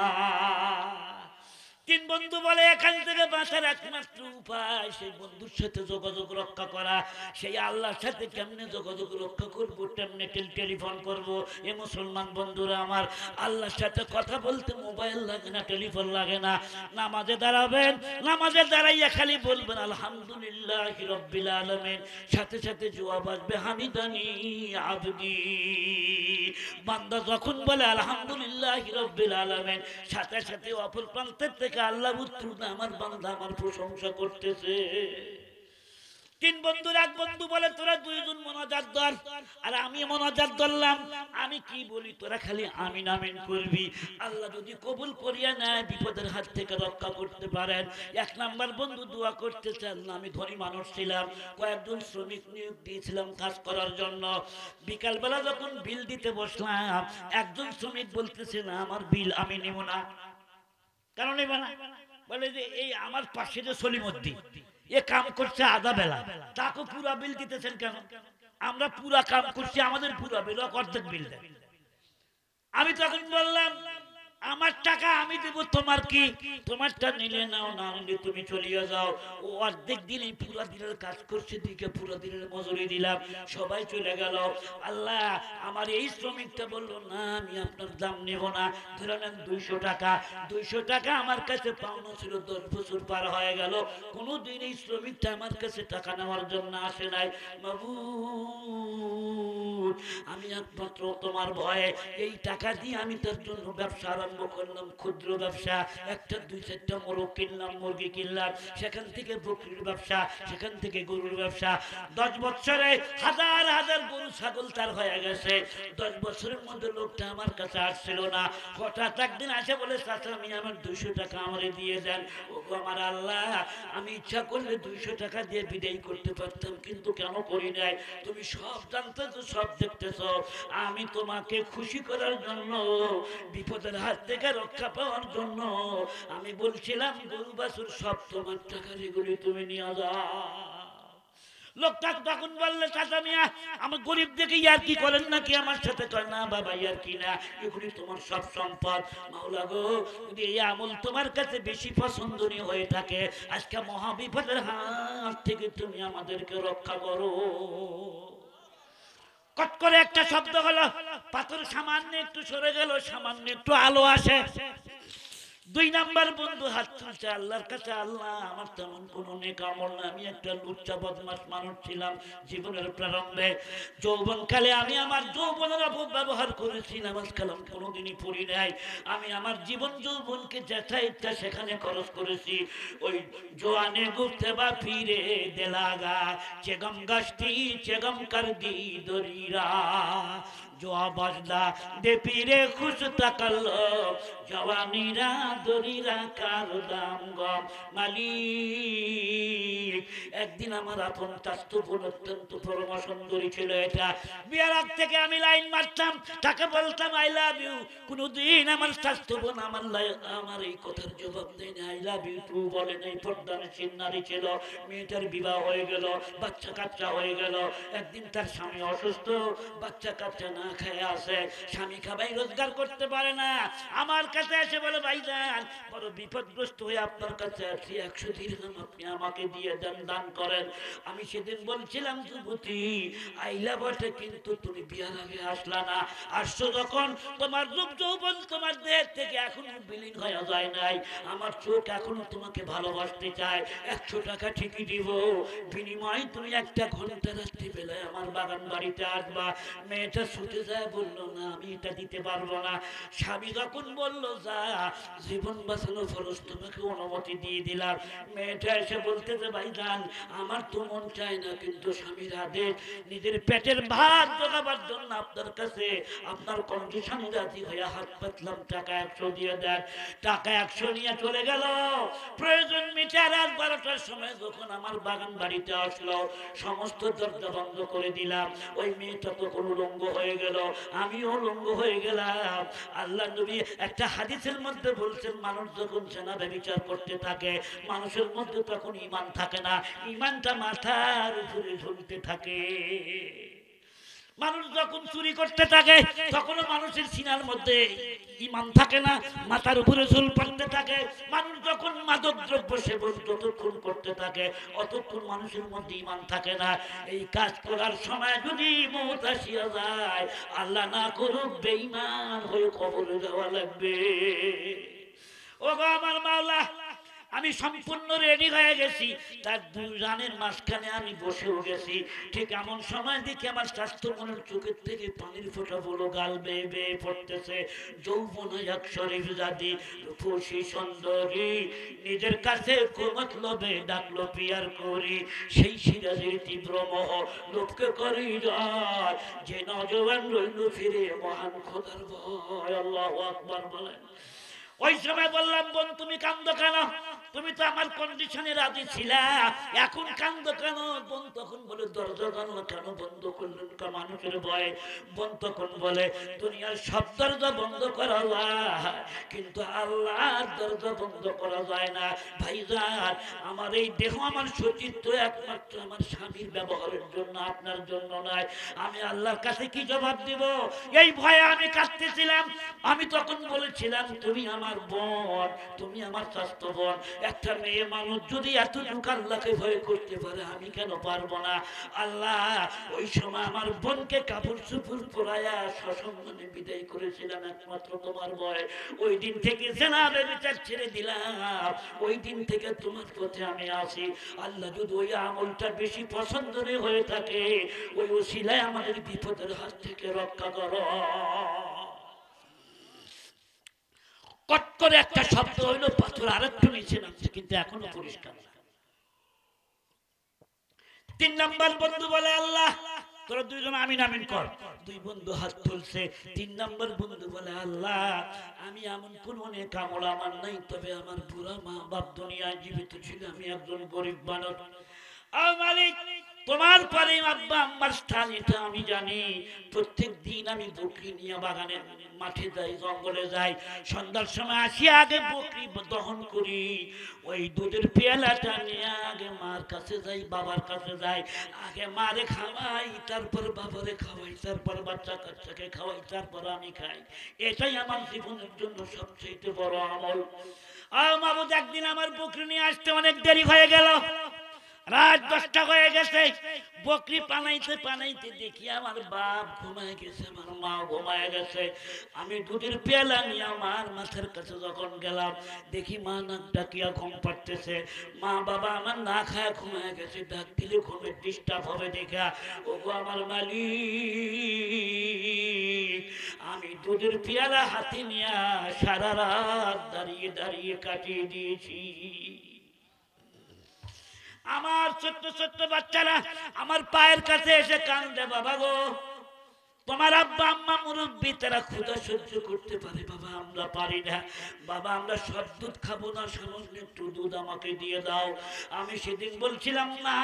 3 বন্ধু বলে এখান থেকে বাঁচার একমাত্র উপায় সেই বন্ধুর সাথে যোগাযোগ রক্ষা করা। সেই আল্লাহর সাথে কেমনে যোগাযোগ রক্ষা করবো, কেমনে টেলিফোন করব? এ মুসলমান বন্ধুরা আমার, আল্লাহর সাথে কথা বলতে মোবাইল লাগে না, টেলিফোন লাগে না। নামাজে দাঁড়াবেন, নামাজে দাঁড়াইয়া খালি বলবেন আলহামদুলিল্লাহি রাব্বিল আলামিন, সাথে সাথে জবাব আসবে হামিদানি আবদি। বান্দা যখন বলে আলহামদুলিল্লাহি রাব্বিল আলামিন, সাথে সাথে অপর প্রান্তের থেকে আল্লাহ উত্তর দেয়, আমার বান্দা আমার প্রশংসা করতেছে। 3 বন্ধুর এক বন্ধু বলে তোরা 2 জন মোনাজাত ধর, আর আমি মোনাজাত ধরলাম। আমি কি বলি, তোরা খালি আমিন আমিন করবি। আল্লাহ যদি কবুল করিয়া নেয়, বিপদের হাত থেকে রক্ষা করতে পারেন। 1 নাম্বার বন্ধু দোয়া করতেছে, আল্লাহ আমি ধনী মানুষ ছিলাম, কয়েকজন শ্রমিক নিয়োগ দিয়েছিলাম কাজ করার জন্য। বিকালবেলা যখন বিল দিতে বসলাম, একজন শ্রমিক বলতেছে না আমার বিল আমি নেব না। কারণ নেব না? বলে যে এই আমার পাশে যে সলিমউদ্দিন, এ কাম করছে আধা বেলা, তাকে পুরা বিল দিতেছেন কেন? আমরা পুরা কাম করছি, আমাদের পুরা বিল, অর্ধেক বিল দেন। আমি তখন বললাম আমার টাকা আমি দেব, তোমার কি? তোমারটা নিলে নাও, না নিলে তুমি চলিয়ে যাও। ও অর্ধেক দিনে পুরো দিনের কাজ করছে, দিকে পুরো দিনের মজুরি দিলাম, সবাই চলে গেল। আল্লাহ আমার এই শ্রমিকটা বললো, না আমি আপনার দাম নেব না, ধরে নেন 200 টাকা। 200 টাকা আমার কাছে পাওনা ছিল, 10 বছর পার হয়ে গেল, কোনোদিন এই শ্রমিকটা আমার কাছে টাকা নেওয়ার জন্য আসে নাই। মাবুদ, আমি একমাত্র তোমার ভয়ে এই টাকা দিয়ে আমি তার জন্য ব্যবসা আরম্ভ করলাম, ক্ষুদ্র ব্যবসা। একটা 2-4টা মোরগ কিনলাম, মুরগি কিনলাম, সেখান থেকে বকরির ব্যবসা, সেখান থেকে গরুর ব্যবসা। 10 বছরে হাজার হাজার গরু ছাগল তার হয়ে গেছে। 10 বছরের মধ্যে লোকটা আমার কাছে আসছিল না, হঠাৎ একদিন আসে বলে, চাচা আমি আমার 200 টাকা আমারে দিয়ে দেন। ও আমার আল্লাহ, আমি ইচ্ছা করলে 200 টাকা দিয়ে বিদায় করতে পারতাম, কিন্তু কেন করি নাই? তুমি সব জানতেছ, সব দেখতেছ। আমি তোমাকে খুশি করার জন্য, বিপদের হাত থেকে রক্ষা পাওয়ার জন্য আমি বলছিলাম গরু বাছুর সব তোমার টাকা, যেগুলি তুমি নিয়ে যাও। লোকটা তখন বললে, চাচা মিয়া আমার গরিব দেখে ইয়ার কি করেন নাকি আমার সাথে? কয় না বাবা, ইয়ার কি না, এগুলি তোমার সব সম্পদ। মাওলা গো, যদি এই আমল তোমার কাছে বেশি পছন্দনীয় হয়ে থাকে, আজকে মহাবিপদের হাত থেকে তুমি আমাদেরকে রক্ষা করো। কট করে একটা শব্দ হলো, পাথর সামান্য একটু সরে গেল, সামান্য একটু আলো আসে। 2 নাম্বার বন্ধু হাত তুলছে আল্লাহর কাছে, আল্লাহ আমার তেমন কোনো নেক আমল না, আমি একটা লুচ্চা বদমাশ মানুষ ছিলাম জীবনের প্রারম্ভে। যৌবনকালে আমি আমার যৌবনের অপব্যবহার করেছি, নামাজ কালাম কোনোদিনই পড়ি নাই। আমি আমার জীবন যৌবনকে যেথা ইচ্ছা সেখানে খরচ করেছি। ওই জোয়ানে ঘুরতে বা ফিরে দেলাগা, চেগম গাছটি চেগম কার দি দরিরা, জোয়া বাজদা দে পীরে খুশ তাকাল, জওয়ানিরা দরিরা কার দাম গম মালিক। একদিন আমার আপন চাস্তু বোন, অত্যন্ত পরমা সুন্দরী ছিল। এটা বিয়ার আগ থেকে আমি লাইন মারতাম, তাকে বলতাম আই লাভ ইউ। কোনদিন আমার চাস্তু বোন আমার এই কথার জবাব দেয় না, আই লাভ ইউ টু বলে নাই। পর্দানশীল নারী ছিল, মেয়েটার বিবাহ হয়ে গেল, বাচ্চা কাচ্চা হয়ে গেল। একদিন তার স্বামী অসুস্থ, বাচ্চা কাচ্চা না খেয়ে আসে, স্বামী খাবাই রোজগার করতে পারে না, আমার কাছে এসে বলে, ভাইজান বড় বিপদগ্রস্ত হয়ে আপনার কাছে আছি, 100 দিরহাম আপনি আমাকে দিয়ে দেন, দান করেন। আমি সেদিন বলছিলাম, যুবতী আইলা বটে, কিন্তু তুমি বিয়ার আগে আসলা না। আসছো যখন, তোমার রূপ যৌবন তোমার দেহ থেকে এখনো বিলীন হয়ে যায় নাই। আমার চোখ এখনো তোমাকে ভালোবাসতে চায়। 100 টাকা ঠিকই দিব, বিনিময়ে তুমি 1 ঘন্টা রাত্রি বেলায় আমার বাগান বাড়িতে আসবা। মেয়েটা ছুটে যায়, বললো না আমি এটা দিতে পারবো না। স্বামী যখন বললো যা, জীবন বাঁচানো ফরজ, তোমাকে অনুমতি দিয়ে দিলাম। মেয়েটা এসে বলতেছে, ভাইজান আমার তো মন চায় না, কিন্তু স্বামীর আদেশ, নিজের পেটের ভাত জোগাবার জন্য আপনার কাছে আপনার কন্ডিশন রাজি হয়ে হাত পাতলাম, টাকা 100 দিয়ে দেন। টাকা 100 নিয়ে চলে গেল। প্রয়োজন মিটে রাত 12টার সময় যখন আমার বাগান বাড়িতে আসলো, সমস্ত দরজা বন্ধ করে দিলাম। ওই মেয়েটা তো কোনো লঙ্গ হয়ে গেল, আমিও লঙ্গ হয়ে গেলাম। আল্লাহ নবী একটা হাদিসের মধ্যে বলছেন, মানুষ যখন জেনা ব্যভিচার করতে থাকে, মানুষের মধ্যে তখন ঈমান থাকে না, ঈমানটা মাথার উপরে ঝুলতে থাকে। মানুষ যখন চুরি করতে থাকে, তখনও মানুষের সিনার মধ্যে ঈমান থাকে না, মাথার উপরে ঝুল পড়তে থাকে। মানুষ যখন মাদক দ্রব্য সেবন যতক্ষণ করতে থাকে, অতক্ষণ মানুষের মধ্যে ঈমান থাকে না। এই কাজ করার সময় যদি মওত আসিয়া যায়, আল্লাহ না করুক, বেঈমান হয়ে কবরে যাওয়া লাগবে। ও গো আমার মাওলা, আমি সম্পূর্ণ রেডি হয়ে গেছি, তার 2 রানের মাঝখানে আমি বসেও গেছি। ঠিক এমন সময় দেখি আমার স্বাস্থ্য মনের চোখের থেকে পানির ফোঁটা বলো গাল বেয়ে বেয়ে পড়তেছে। যৌবন এক শরীফ জাতি, রূপসী সুন্দরী, নিজের কাছে কোমত লোভে ডাকলো পিয়ার করি। সেই সিরাজের তীব্র মোহ লোককে করি যায়, যে নজওয়ান রইল ফিরে মহান খোদার ভয়। আল্লাহু আকবার বলেন। ও ওই সময় বললাম, বোন তুমি কান্দো কেন? তুমি তো আমার কন্ডিশনে রাজি ছিলা, এখন কান্দো কেন? বোন তখন বলে, দরজা জানলা কেন বন্ধ করলেন? মানুষের ভয়ে। বোন তখন বলে, দুনিয়ার সব দরজা বন্ধ করা যায়, কিন্তু আল্লাহর দরজা বন্ধ করা যায় না। ভাইজান, আমার এই দেহ, আমার সতীত্ব একমাত্র আমার স্বামীর ব্যবহারের জন্য, আপনার জন্য নয়। আমি আল্লাহর কাছে কি জবাব দিব? এই ভয়ে আমি কাঁদতেছিলাম। আমি তখন বলেছিলাম, তুমি আমার বোন, তুমি আমার স্বাস্থ্য বোন। একটা মেয়ে মানুষ যদি এতটুকু আল্লাহকে ভয় করতে পারে, আমি কেন পারবো না? আল্লাহ ওই সময় আমার বোনকে কাপড় চুপড় পরাইয়া সসম্মানে বিদায় করেছিলাম একমাত্র তোমার ভয়। ওই দিন থেকে জেনাবে বিচার ছেড়ে দিলাম, ওই দিন থেকে তোমার পথে আমি আসি। আল্লাহ যদি ওই আমলটা বেশি পছন্দের হয়ে থাকে, ওই ওসিলায় আমাদের বিপদের হাত থেকে রক্ষা করো। কট করে একটা শব্দ হইল, পাথর আরেকটু নিচে নামছে, কিন্তু এখনো পরিষ্কার না। 3 নাম্বার বন্ধু বলে, আল্লাহ তোরা দুইজন আমিন আমিন কর। দুই বন্ধু হাত তুলছে। 3 নাম্বার বন্ধু বলে, আল্লাহ আমি এমন কোন অনেক আমল আমার নাই, তবে আমার বুড়া মা বাপ দুনিয়ায় জীবিত ছিল, আমি একজন গরিব মানুষ। মালিক, তোমার পরে আব্বা আম্মার স্থান এটা আমি জানি। প্রত্যেক দিন আমি বকরি নিয়ে বাগানে মাঠে যাই, জঙ্গলে যাই। সন্ধ্যার সময় আসি, আগে বকরি দহন করি। ওই দুধের পেয়ালাটা নিয়ে আগে মার কাছে যাই, বাবার কাছে যাই। আগে মারে খাওয়াই, তারপর বাবারে খাওয়াই, তারপর বাচ্চা কাচ্চাকে খাওয়াই, তারপর আমি খাই। এটাই আমার জীবনের জন্য সবচেয়ে বড় আমল। মাবুদ, একদিন আমার বকরি নিয়ে আসতে অনেক দেরি হয়ে গেল। রাত 10টা হয়ে গেছে। বকরি পানাইতে পানাইতে দেখি আমার বাপ ঘুমায় গেছে, আমার মা ঘুমায় গেছে। আমি দুধের পেয়ালা নিয়ে আমার মাথার কাছে যখন গেলাম, দেখি মা নাক ডাকিয়া ঘুম পাড়তেছে। মা বাবা আমার না খায় ঘুমায় গেছে। ডাক দিলে ঘুমের ডিস্টার্ব হবে দেখা, ওগো আমার মালিক, আমি দুধের পেয়ালা হাতে নিয়ে সারা রাত দাঁড়িয়ে দাঁড়িয়ে কাটিয়ে দিয়েছি। আমার ছোট্ট ছোট্ট বাচ্চারা আমার পায়ের কাছে এসে কান্দে, বাবা গো তোমার আব্বা আম্মা মুরব্বী, তারা ক্ষুধা সহ্য করতে পারে, বাবা আমরা পারি না। বাবা আমরা সব দুধ খাবো না, সামান্য একটু দুধ আমাকে দিয়ে দাও। আমি সেদিন বলছিলাম, না,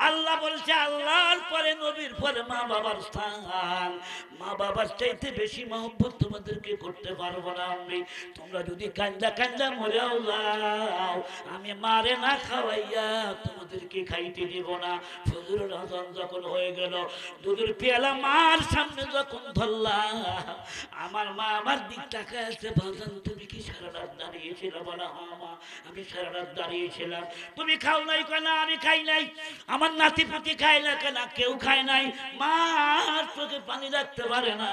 আল্লাহ বলছে আল্লাহর পরে নবীর পরে মা বাবার স্থান। মা বাবার চাইতে বেশি মহব্বত তোমাদেরকে করতে পারবো না আমি। তোমরা যদি কান্দা কান্দা মরেও যাও, আমি মারে না খাওয়াইয়া তোমাদেরকে খাইতে দিব না। ফজরের আযান যখন হয়ে গেল, দুধের পেয়ালা মার সামনে যখন ধরলাম, আমার মা আমার দিক তাকায় আছে, ভাজান তুমি কি সারা রাত দাঁড়িয়েছিল? বলা, হ্যাঁ মা আমি সারা রাত দাঁড়িয়েছিলাম। তুমি খাও নাই কেন? আমি খাই নাই। আমার নাতি পুতি খায় না কেন? কেউ খায় নাই। মা চোখে পানি রাখতে পারে না।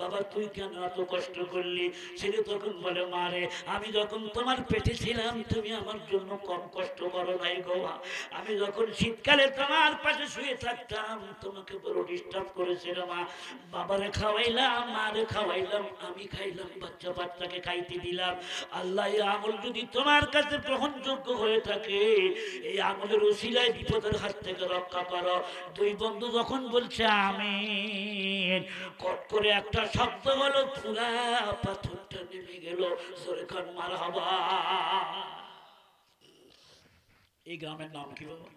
বাবা তুই কেন এত কষ্ট করলি? ছেলে তখন বলে, মা রে, আমি যখন তোমার পেটে ছিলাম তুমি আমার জন্য কম কষ্ট করো নাই গো। আমি যখন শীতকালে তোমার পাশে শুয়ে থাকতাম, তোমাকে বড় ডিস্টার্ব করেছিল মা। বাবারে খাওয়াইলাম, মারে খাওয়াইলাম, আমি খাইলাম, বাচ্চা বাচ্চাকে খাইতে দিলাম। আল্লাহ এই আমল যদি তোমার কাছে গ্রহণযোগ্য হয়ে থাকে, এই আমলের উসিলায় বিপদের হাত থেকে রক্ষা করো। দুই বন্ধু যখন বলছে আমিন, কট করে একটা শব্দ হলো, পুরা পাথরটা নেমে গেল। জোরে কান মারহাবা। এই গ্রামের নাম কি বাবা?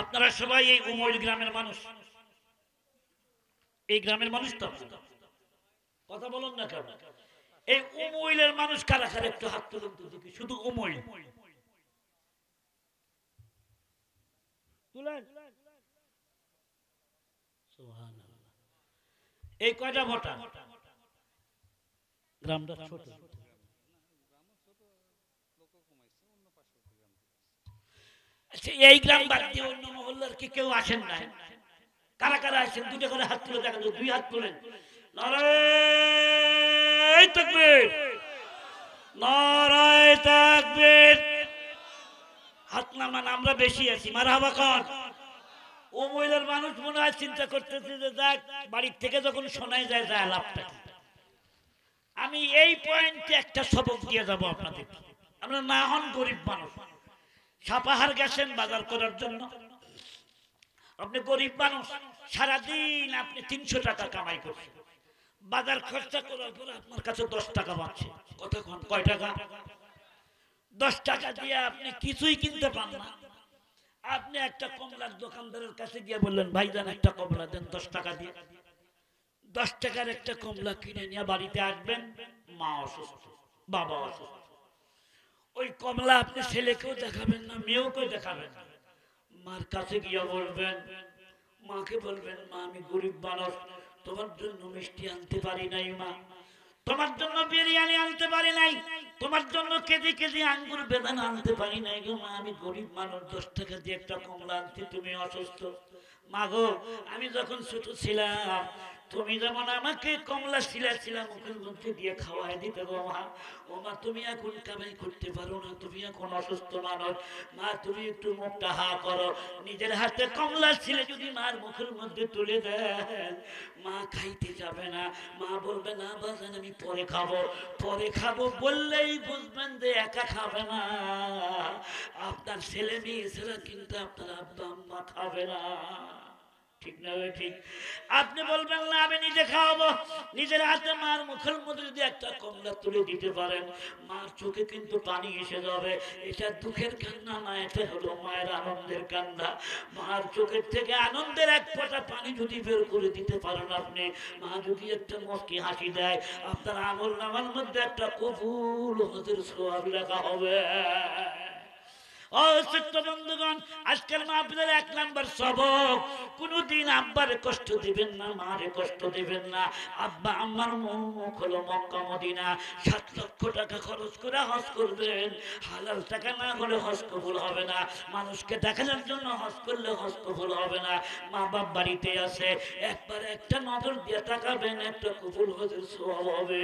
আপনারা সবাই এই উমৈল গ্রামের মানুষ? এই গ্রামের মানুষ তো? কথা বলুন না কেন? এই উমৈলের মানুষ কারা কারা একটু হাত তুলুন তো দেখি। শুধু উমৈল তুলেন। এই কয়টা ভোটার? গ্রামটা ছোট। এই গ্রাম বাদ দিয়ে অন্য মহল্লার কি কেউ আসেন না? কারা কারা আসেন? দুটো করে হাত তুলে দেখা যায়। 2 হাত তোলেন। নারায়ে তাকবীর, নারায়ে তাকবীর। হাত নামান, আমরা বেশি আছি। মারহাবা কর। ও মহিলার মানুষ মনে হয় চিন্তা করতেছে যে যাক, বাড়ির থেকে যখন শোনাই যায় যায় লাভটা। আমি এই পয়েন্টে একটা সবক দিয়ে যাব আপনাদের। আমরা না হন গরিব মানুষ, সাপাহার গেছেন বাজার করার জন্য, আপনি গরিব মানুষ, সারাদিন আপনি 300 টাকা কামাই করছেন, বাজার খরচা করার পর আপনার কাছে 10 টাকা বাঁচছে। কতক্ষণ কয় টাকা? 10 টাকা দিয়ে আপনি কিছুই কিনতে পান না। আপনি একটা কমলার দোকানদারের কাছে গিয়ে বললেন, ভাইজান একটা কমলা দেন 10 টাকা দিয়ে। 10 টাকার একটা কমলা কিনে নিয়ে বাড়িতে আসবেন, মা অসুস্থ, বাবা অসুস্থ। ওই কমলা আপনি ছেলেকেও দেখাবেন না, মেয়েকেও দেখাবেন না। মার কাছে গিয়ে বলবেন, মাকে বলবেন, মা আমি গরিব মানুষ, তোমার জন্য মিষ্টি আনতে পারি নাই মা, তোমার জন্য বিরিয়ানি আনতে পারি নাই, তোমার জন্য কেজি কেজি আঙ্গুর বেদানা আনতে পারি নাই গো মা, আমি গরিব মানুষ, 10 টাকা দিয়ে একটা কমলা আনছি, তুমি অসুস্থ। মা গো, আমি যখন ছোট ছিলাম তুমি যেমন আমাকে কমলা ছিলা মুখের মধ্যে দিয়ে খাওয়াই দিতে গো মা, ও মা তুমি এখন কামাই করতে পারো না, তুমি এখন অসুস্থ মানুষ, মা তুমি একটু মুখটা হা করো, নিজের হাতে কমলা ছিলে যদি মার মুখের মধ্যে তুলে দেন, মা খাইতে যাবে না, মা বলবে না বাজান আমি পরে খাবো বললেই বুঝবেন যে একা খাবে না, আপনার ছেলে মেয়ে ছাড়া কিন্তু আপনার আব্বা আম্মা খাবে না। ঠিক না? ঠিক। আপনি বলবেন না আমি নিজে খাওয়াবো, নিজের হাতে মার মুখের মধ্যে যদি একটা কমলা তুলে দিতে পারেন, মার চোখে কিন্তু পানি এসে যাবে। এটা দুঃখের কান্না না, এটা হলো মায়ের আনন্দের কান্না। মার চোখের থেকে আনন্দের এক ফোঁটা পানি যদি বের করে দিতে পারেন আপনি, মা যদি একটা মুচকি হাসি দেয়, আপনার আমল নামার মধ্যে একটা কবুল হজের সওয়াব লেখা হবে। ও ছোট্ট বন্ধুগণ, আজকের মাহফিলের 1 নাম্বার সবক, কোনদিন আব্বারে কষ্ট দিবেন না, মারে কষ্ট দিবেন না। আব্বা আম্মার মুখ হলো মক্কা মদিনা, 7 লক্ষ টাকা খরচ করে হজ করবেন, হালাল টাকা না হলে হজ কবুল হবে না। মানুষকে দেখানোর জন্য হজ করলে হজ কবুল হবে না। মা বাপ বাড়িতে আছে, একবার একটা নজর দিয়ে তাকাবেন, একটা কবুল হজের সওয়াব হবে।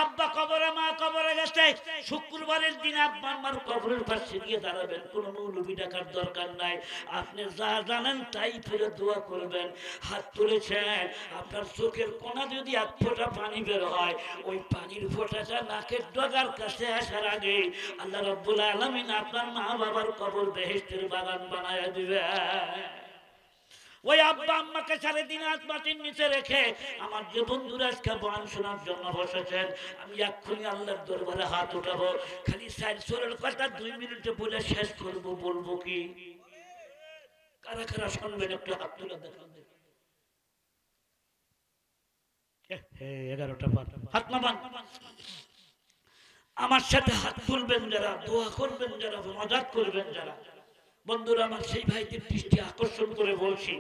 আব্বা কবরে, মা কবরে গেছে, শুক্রবারের দিন আব্বা আমার কবরের পাশে গিয়ে দাঁড়াবেন, কোনো মৌলবি ডাকার দরকার নাই, আপনি যা জানেন তাই ফিরে দোয়া করবেন। হাত তুলেছেন, আপনার চোখের কোনা যদি 1 ফোঁটা পানি বের হয়, ওই পানির ফোঁটাটা নাকের ডগার কাছে আসার আগে আল্লাহ রাব্বুল আলামিন আপনার মা বাবার কবর বেহেশতের বাগান বানায় দিবে। ওই আব্বা আম্মাকে 3.5 মাটির নিচে রেখে আমার যে বন্ধুরা আজকে বয়ান শোনার জন্য বসেছেন, আমি এক্ষুনি আল্লাহর দরবারে হাত উঠাবো, খালি 4 সুরের কথা 2 মিনিটে বলে শেষ করব। বলবো কি? কারা কারা শুনবেন একটু হাত তুলে দেখান। 11টা পার, হাত নামান। আমার সাথে হাত তুলবেন যারা, দোয়া করবেন যারা, মজাক করবেন যারা, বন্ধুরা আমার, সেই ভাইদের দৃষ্টি আকর্ষণ করে বলছি,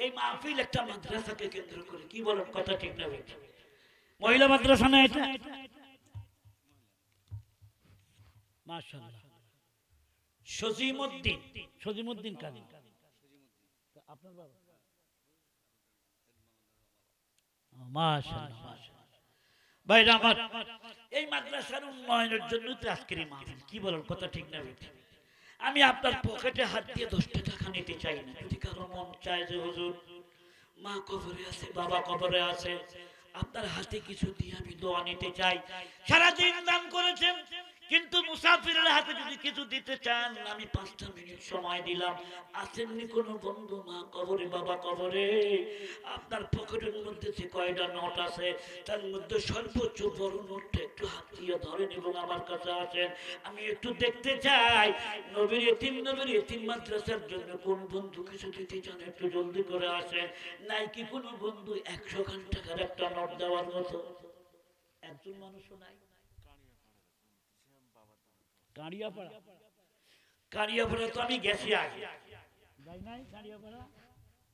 এই মাহফিল একটা মাদ্রাসাকে কেন্দ্র করে। কি বলেন, কথা ঠিক না? মহিলা মাদ্রাসা না এটা? মাশাআল্লাহ। সজিমউদ্দিন কারি আপনার বাবা? মাশাআল্লাহ। ভাইরা আমার, এই মাদ্রাসার উন্নয়নের জন্য তো আজকের এই মাহফিল। কি বলেন, কথা ঠিক না? আমি আপনার পকেটে হাত দিয়ে 10টা টাকা নিতে চাই না। যদি কারো মন চায় যে হুজুর মা কবরে আছে, বাবা কবরে আছে, আপনার হাতে কিছু দিয়ে আমি দোয়া নিতে চাই। সারাদিন দান করেছেন, কিন্তু মুসাফিরের হাতে যদি কিছু দিতে চান, আমি 5টা মিনিট সময় দিলাম। আসেননি কোনো বন্ধু মা কবরে, বাবা কবরে, আপনার পকেটের মধ্যে যে কয়টা নোট আছে তার মধ্যে সর্বোচ্চ বড় নোটটা একটু হাত দিয়ে ধরেন এবং আমার কাছে আসেন। আমি একটু দেখতে চাই নবীর এতিম মাদ্রাসার জন্য কোন বন্ধু কিছু দিতে চান, একটু জলদি করে আসেন। নাই কি কোনো বন্ধু 100 টাকার একটা নোট দেওয়ার মতো? একজন মানুষও নাই। কারিয়াপাড়া তো আমি গেছি আগে,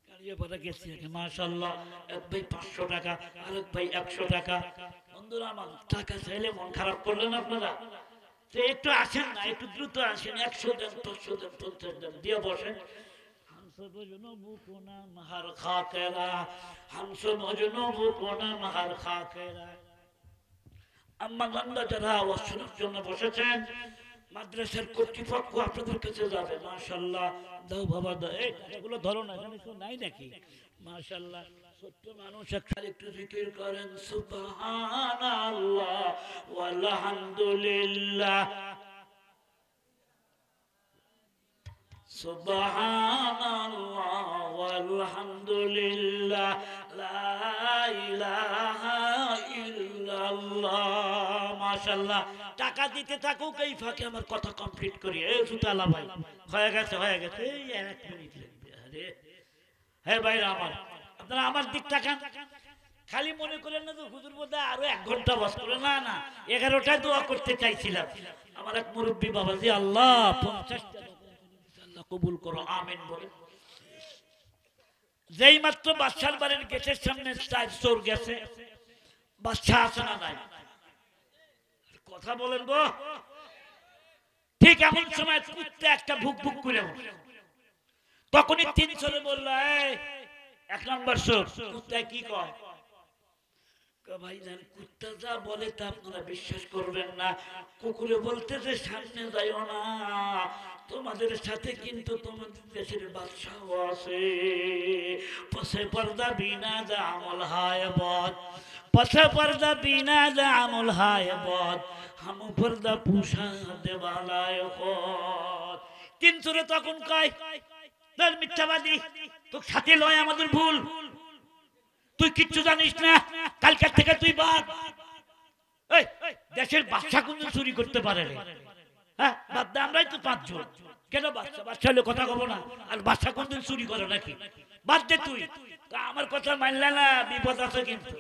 কারিয়াপাড়া গেছি আগে। মাশাআল্লাহ, এক ভাই 500 টাকা, আরেক ভাই 100 টাকা। বন্ধুরা আমার, টাকা চাইলে মন খারাপ করলেন আপনারা? তো একটু আসেন না, একটু দ্রুত আসেন। 100 দেন, 500 দেন, 50 দেন, দিয়ে বসেন। আম্মা গন্ধা যারা আওয়াজ শোনার জন্য বসেছেন, মাদ্রাসার কর্তৃপক্ষ আপনাদের কাছে যাবে। মাশাআল্লাহ, দাও বাবা দাও। এগুলো ধরো না, এখানে কেউ নাই নাকি? মাশাআল্লাহ, ছোট্ট মানুষ একটু জিকির করেন, সুবহানাল্লাহ ওয়ালহামদুলিল্লাহ, সুবহানাল্লাহ ওয়ালহামদুলিল্লাহ লা ইলাহা ইল্লাল্লাহ। মাশাআল্লাহ। টাকা দিতে থাকুক, এই ফাঁকে আমার কথা কমপ্লিট করি। এই সুতালা ভাই হয়ে গেছে এই 1 মিনিট লাগবে। আরে হ্যাঁ ভাইরা আমার, আপনারা আমার দিক তাকান। খালি মনে করেন না তো হুজুর বোধহয় আরো 1 ঘন্টা বস করে, না না, 11টায় দোয়া করতে চাইছিলাম। আমার এক মুরব্বী বাবাজি, আল্লাহ 50 আল্লাহ কবুল করো, আমিন বলে। যেই মাত্র বাদশার বাড়ির গেটের সামনে 4 চোর গেছে, বাদশা আছে না নাই? কথা বলেন গো। ঠিক এমন সময় কুত্তে একটা ভুক ভুক করে উঠে। তখনই 3 চোরে বলল, এই 1 নম্বর চোর, কুত্তায় কি কয়? ভাইজান, কুত্তা যা বলে তা আপনারা বিশ্বাস করবেন না। কুকুরে বলতেছে সামনে যাইও না, তোমাদের সাথে কিন্তু তোমাদের দেশের বাদশাহ আছে। পছে পর্দা বিনা যা আমল হায় বদ, পছে পর্দা বিনা যা আমল হায় বদ, হাম পর্দা পুষা দেওয়ালায় খোদ। 3 চোরে তখন কয়, তোর মিথ্যাবাদী, তোর সাথে লয় আমাদের ভুল, তুই কিচ্ছু জানিস না, কালকের থেকে তুই বাদ। এই দেশের বাদশা কোন চুরি করতে পারে রে? হ্যাঁ, বাদ দে, আমরাই তো 5 জন। কেন বাদশা হলে কথা কব না? আর বাদশা কোনদিন চুরি করে নাকি? বাদ দে তুই। আমার কথা মানলে না, বিপদ আছে কিন্তু।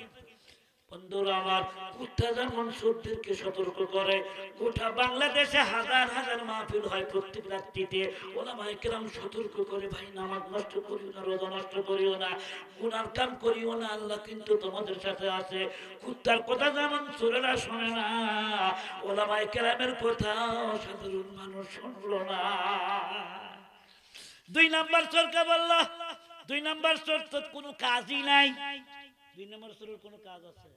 বন্ধুরা আমার, কুত্তা যেমন চোরদেরকে সতর্ক করে, গোটা বাংলাদেশে হাজার হাজার মাহফিল হয় প্রত্যেক রাত্রিতে। ওলামায়ে কেরাম সতর্ক করে, ভাই নামাজ নষ্ট করিও না, রোজা নষ্ট করিও না, গুনার কাম করিও না, আল্লাহ কিন্তু তোমাদের সাথে আছে। কুত্তার কথা যেমন চোরেরা শোনে না, ওলামায়ে কেরামের কথা সাধারণ মানুষ শুনলো না। 2 নম্বর চোরকে বলল, 2 নম্বর চোর তো কোনো কাজই নাই। 2 নম্বর চোরের কোনো কাজ আছে?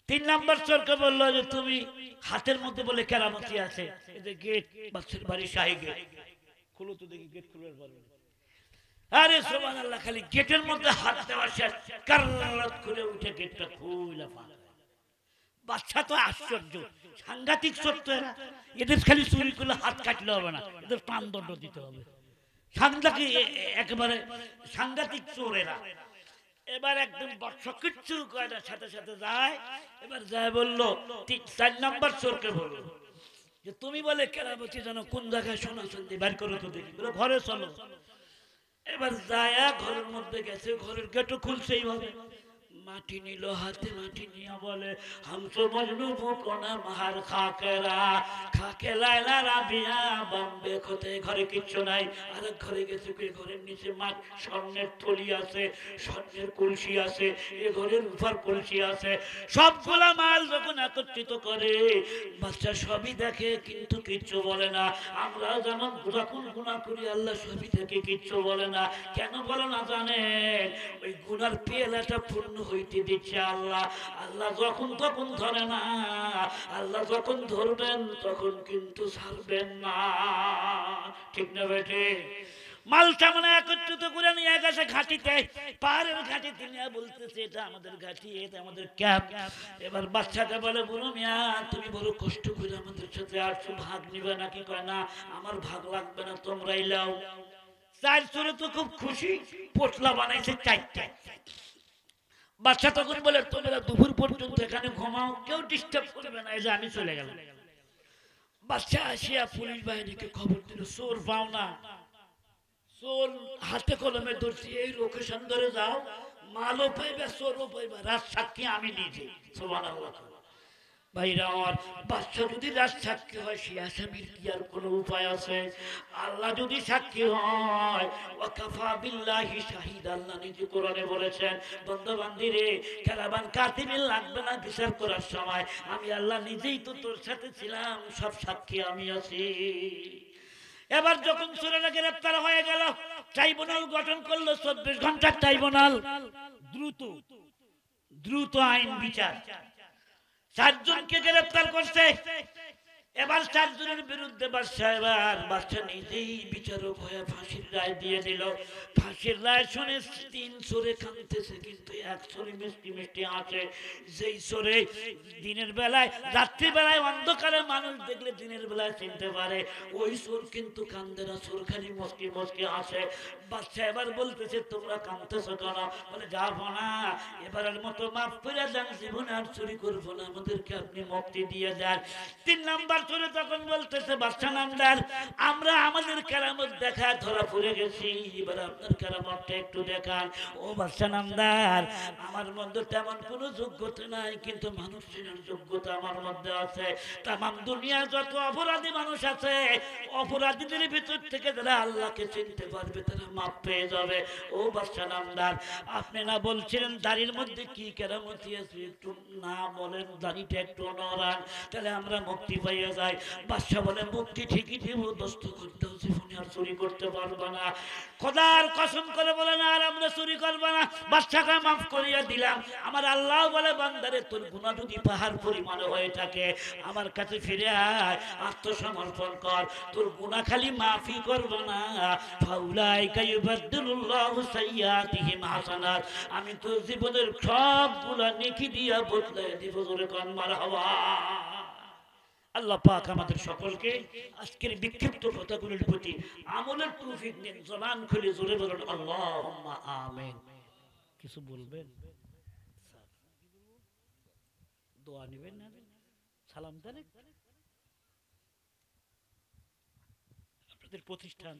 3 নম্বর চোরকে বললো যে তুমি হাতের মধ্যে বলে কেরামতি আছে, এই যে গেট, বাচ্চার বাড়ি শাহী গেট, খুলো তো দেখি। গেট খুলে পারবে? আরে সুবহানাল্লাহ, খালি গেটের মধ্যে হাত দেওয়া শেষ, কাররাত করে উঠে গেটটা খুলে পারে। বাচ্চা তো আশ্চর্য, সাংঘাতিক চোর তো এরা। এদের খালি চুরি করলে হাত কাটলে হবে না, এদের প্রাণদণ্ড দিতে হবে। সাংঘাতিক, একেবারে সাংঘাতিক চোর এরা। এবার একদম বর্ষ কিচ্ছু কয় না, সাথে সাথে যায়। এবার যায় বললো, 4 নম্বর চোরকে বললো যে তুমি বলে কেরামতি জানো, কোন জায়গায় সোনা চাঁদি বের করো তো দেখি। বলে ঘরে চলো। এবার যায় ঘরের মধ্যে গেছে, ঘরের গেটও খুলছে এইভাবে। মাটি নিল হাতে, মাটি নিয়ে বলে, হামসো মজনু কোনা মাহার খাকেরা খাকে লাইলা রাবিয়া বম্বে খতে। ঘরে কিচ্ছু নাই। আরেক ঘরে গেছে, ঘরের নিচে মাছ, স্বর্ণের থলি আছে, স্বর্ণের কলসি আছে, এ ঘরের উপর কলসি আছে। সবগুলা মাল যখন একত্রিত করে, বাচ্চা সবই দেখে কিন্তু কিচ্ছু বলে না। আমরা যেমন যখন গুনাহ করি, আল্লাহ সবই দেখে কিচ্ছু বলে না। কেন বলে না জানেন? ওই গুনার পেয়ালাটা পূর্ণ হইতে দিচ্ছে আল্লাহ। আল্লাহ যখন তখন ধরে না, আল্লাহ যখন ধরবেন তখন কিন্তু ছাড়বেন না। ঠিক না বেটে? মালটা মানে একত্রিত করে নিয়ে গেছে ঘাটিতে, পাহাড়ের ঘাটিতে নিয়ে বলতেছে, এটা আমাদের ঘাটি, এটা আমাদের ক্যাম্প। এবার বাচ্চাটা বলে, বলো মিয়া, তুমি বড় কষ্ট করে আমাদের সাথে আসছো, ভাগ নিবে নাকি? কয় না, আমার ভাগ লাগবে না, তোমরাই লাও। 4 চোরে তো খুব খুশি, পোটলা বানাইছে 4টা। বাচ্চা তখন বলে, তোমরা দুপুর পর্যন্ত এখানে ঘুমাও, কেউ ডিস্টার্ব করবে না, এই যে আমি চলে গেলাম। বাচ্চা আসিয়া পুলিশ বাহিনীকে খবর দিল, চোর পাও না, চোর হাতে কলমে ধরছি, এই লোকেশন ধরে যাও, মালও পাইবা, চোরও পাইবা, রাত সাক্ষী আমি নিজে। সুবহানাল্লাহ। ভাইরা আমার, বাচ্চা যদি রাত সাক্ষী হয়, সে আসামির কি আর কোনো উপায় আছে? আল্লাহ যদি সাক্ষী হয়, ওয়াকাফা বিল্লাহি শাহিদ, আল্লাহ নিজে কোরআনে বলেছেন, বান্দা বান্দিরে, কারাবান কাতিবিন লাগবে না বিচার করার সময়, আমি আল্লাহ নিজেই তো তোর সাথে ছিলাম, সব সাক্ষী আমি আছি। এবার যখন চোরেরা গ্রেফতার হয়ে গেল, ট্রাইব্যুনাল গঠন করলো, 24 ঘন্টার ট্রাইব্যুনাল, দ্রুত আইন বিচার। 4 জনকে গ্রেফতার করছে। এবার 4 জনের বিরুদ্ধে বাদশা নিজেই বিচারক হয়ে ফাঁসির রায় দিয়ে দিল। ফাঁসির রায় শুনে 3 চোরে কাঁদতেছে, কিন্তু 1 চোরে মিষ্টি মিষ্টি আছে। যেই চোরে দিনের বেলায়, রাত্রি বেলায় অন্ধকারে মানুষ দেখলে দিনের বেলায় চিনতে পারে, ওই চোর কিন্তু কান্দে না, চোর খালি মস্কি মস্কি আসে। বাদশা এবার বলতেছে তোমরা কাঁদতেছো কেন? বলে যাবো না, এবারের মতো মাফ করে দেন, জীবনে আর চুরি করবো না, আমাদেরকে আপনি মুক্তি দিয়ে দেন। 3 নাম্বার চোরে তখন বলতেছে বাদশা নামদার, আমরা আমাদের কেরামত দেখা ধরা পড়ে গেছি, এবার আপনার কেরামতটা একটু দেখান। ও বাদশা নামদার, আমার মধ্যে তেমন কোনো যোগ্যতা নাই, কিন্তু মানুষ চেনার যোগ্যতা আমার মধ্যে আছে। তামাম দুনিয়ার যত অপরাধী মানুষ আছে, অপরাধীদের ভিতর থেকে যারা আল্লাহকে চিনতে পারবে তারা মাপ পেয়ে যাবে। ও বাদশা নামদার, আপনি না বলছিলেন দাড়ির মধ্যে কি কেরামতি আছে, একটু না বলেন, দাড়িটা একটু নড়ান, তাহলে আমরা মুক্তি পাইয়া যাই। বাদশা বলে মুক্তি ঠিকই দিব, দোস্ত করতে জীবনে আর চুরি করতে পারবা না। খোদার কসম করে বলে না, আর আমরা চুরি করবো না। বাদশাকে মাফ করিয়া দিলাম। আমার আল্লাহ বলে বান্দারে তোর গুনাহ যদি পাহাড় পরিমাণে হয়ে থাকে, আমার কাছে ফিরে আয়, আত্মসমর্পণ কর, তোর গুনাহ খালি মাফই করবো না, ফাউলাইকা ইউবাদদিলুল্লাহু সাইয়্যাতিহিম হাসানাত, আমি তোর জীবনের সবগুলা নেকি দিয়া বদলায় দিব। জোরে কান মারহাবা। আল্লাহ পাক আমাদের সকলকে আজকের বিক্ষিপ্ত কথাগুলোর প্রতি আমলের তৌফিক দিন। জবান খুলে জোরে বলুন আল্লাহুম্মা আমিন। কিছু বলবেন? দোয়া নেবেন না, সালাম দেন। আপনাদের প্রতিষ্ঠান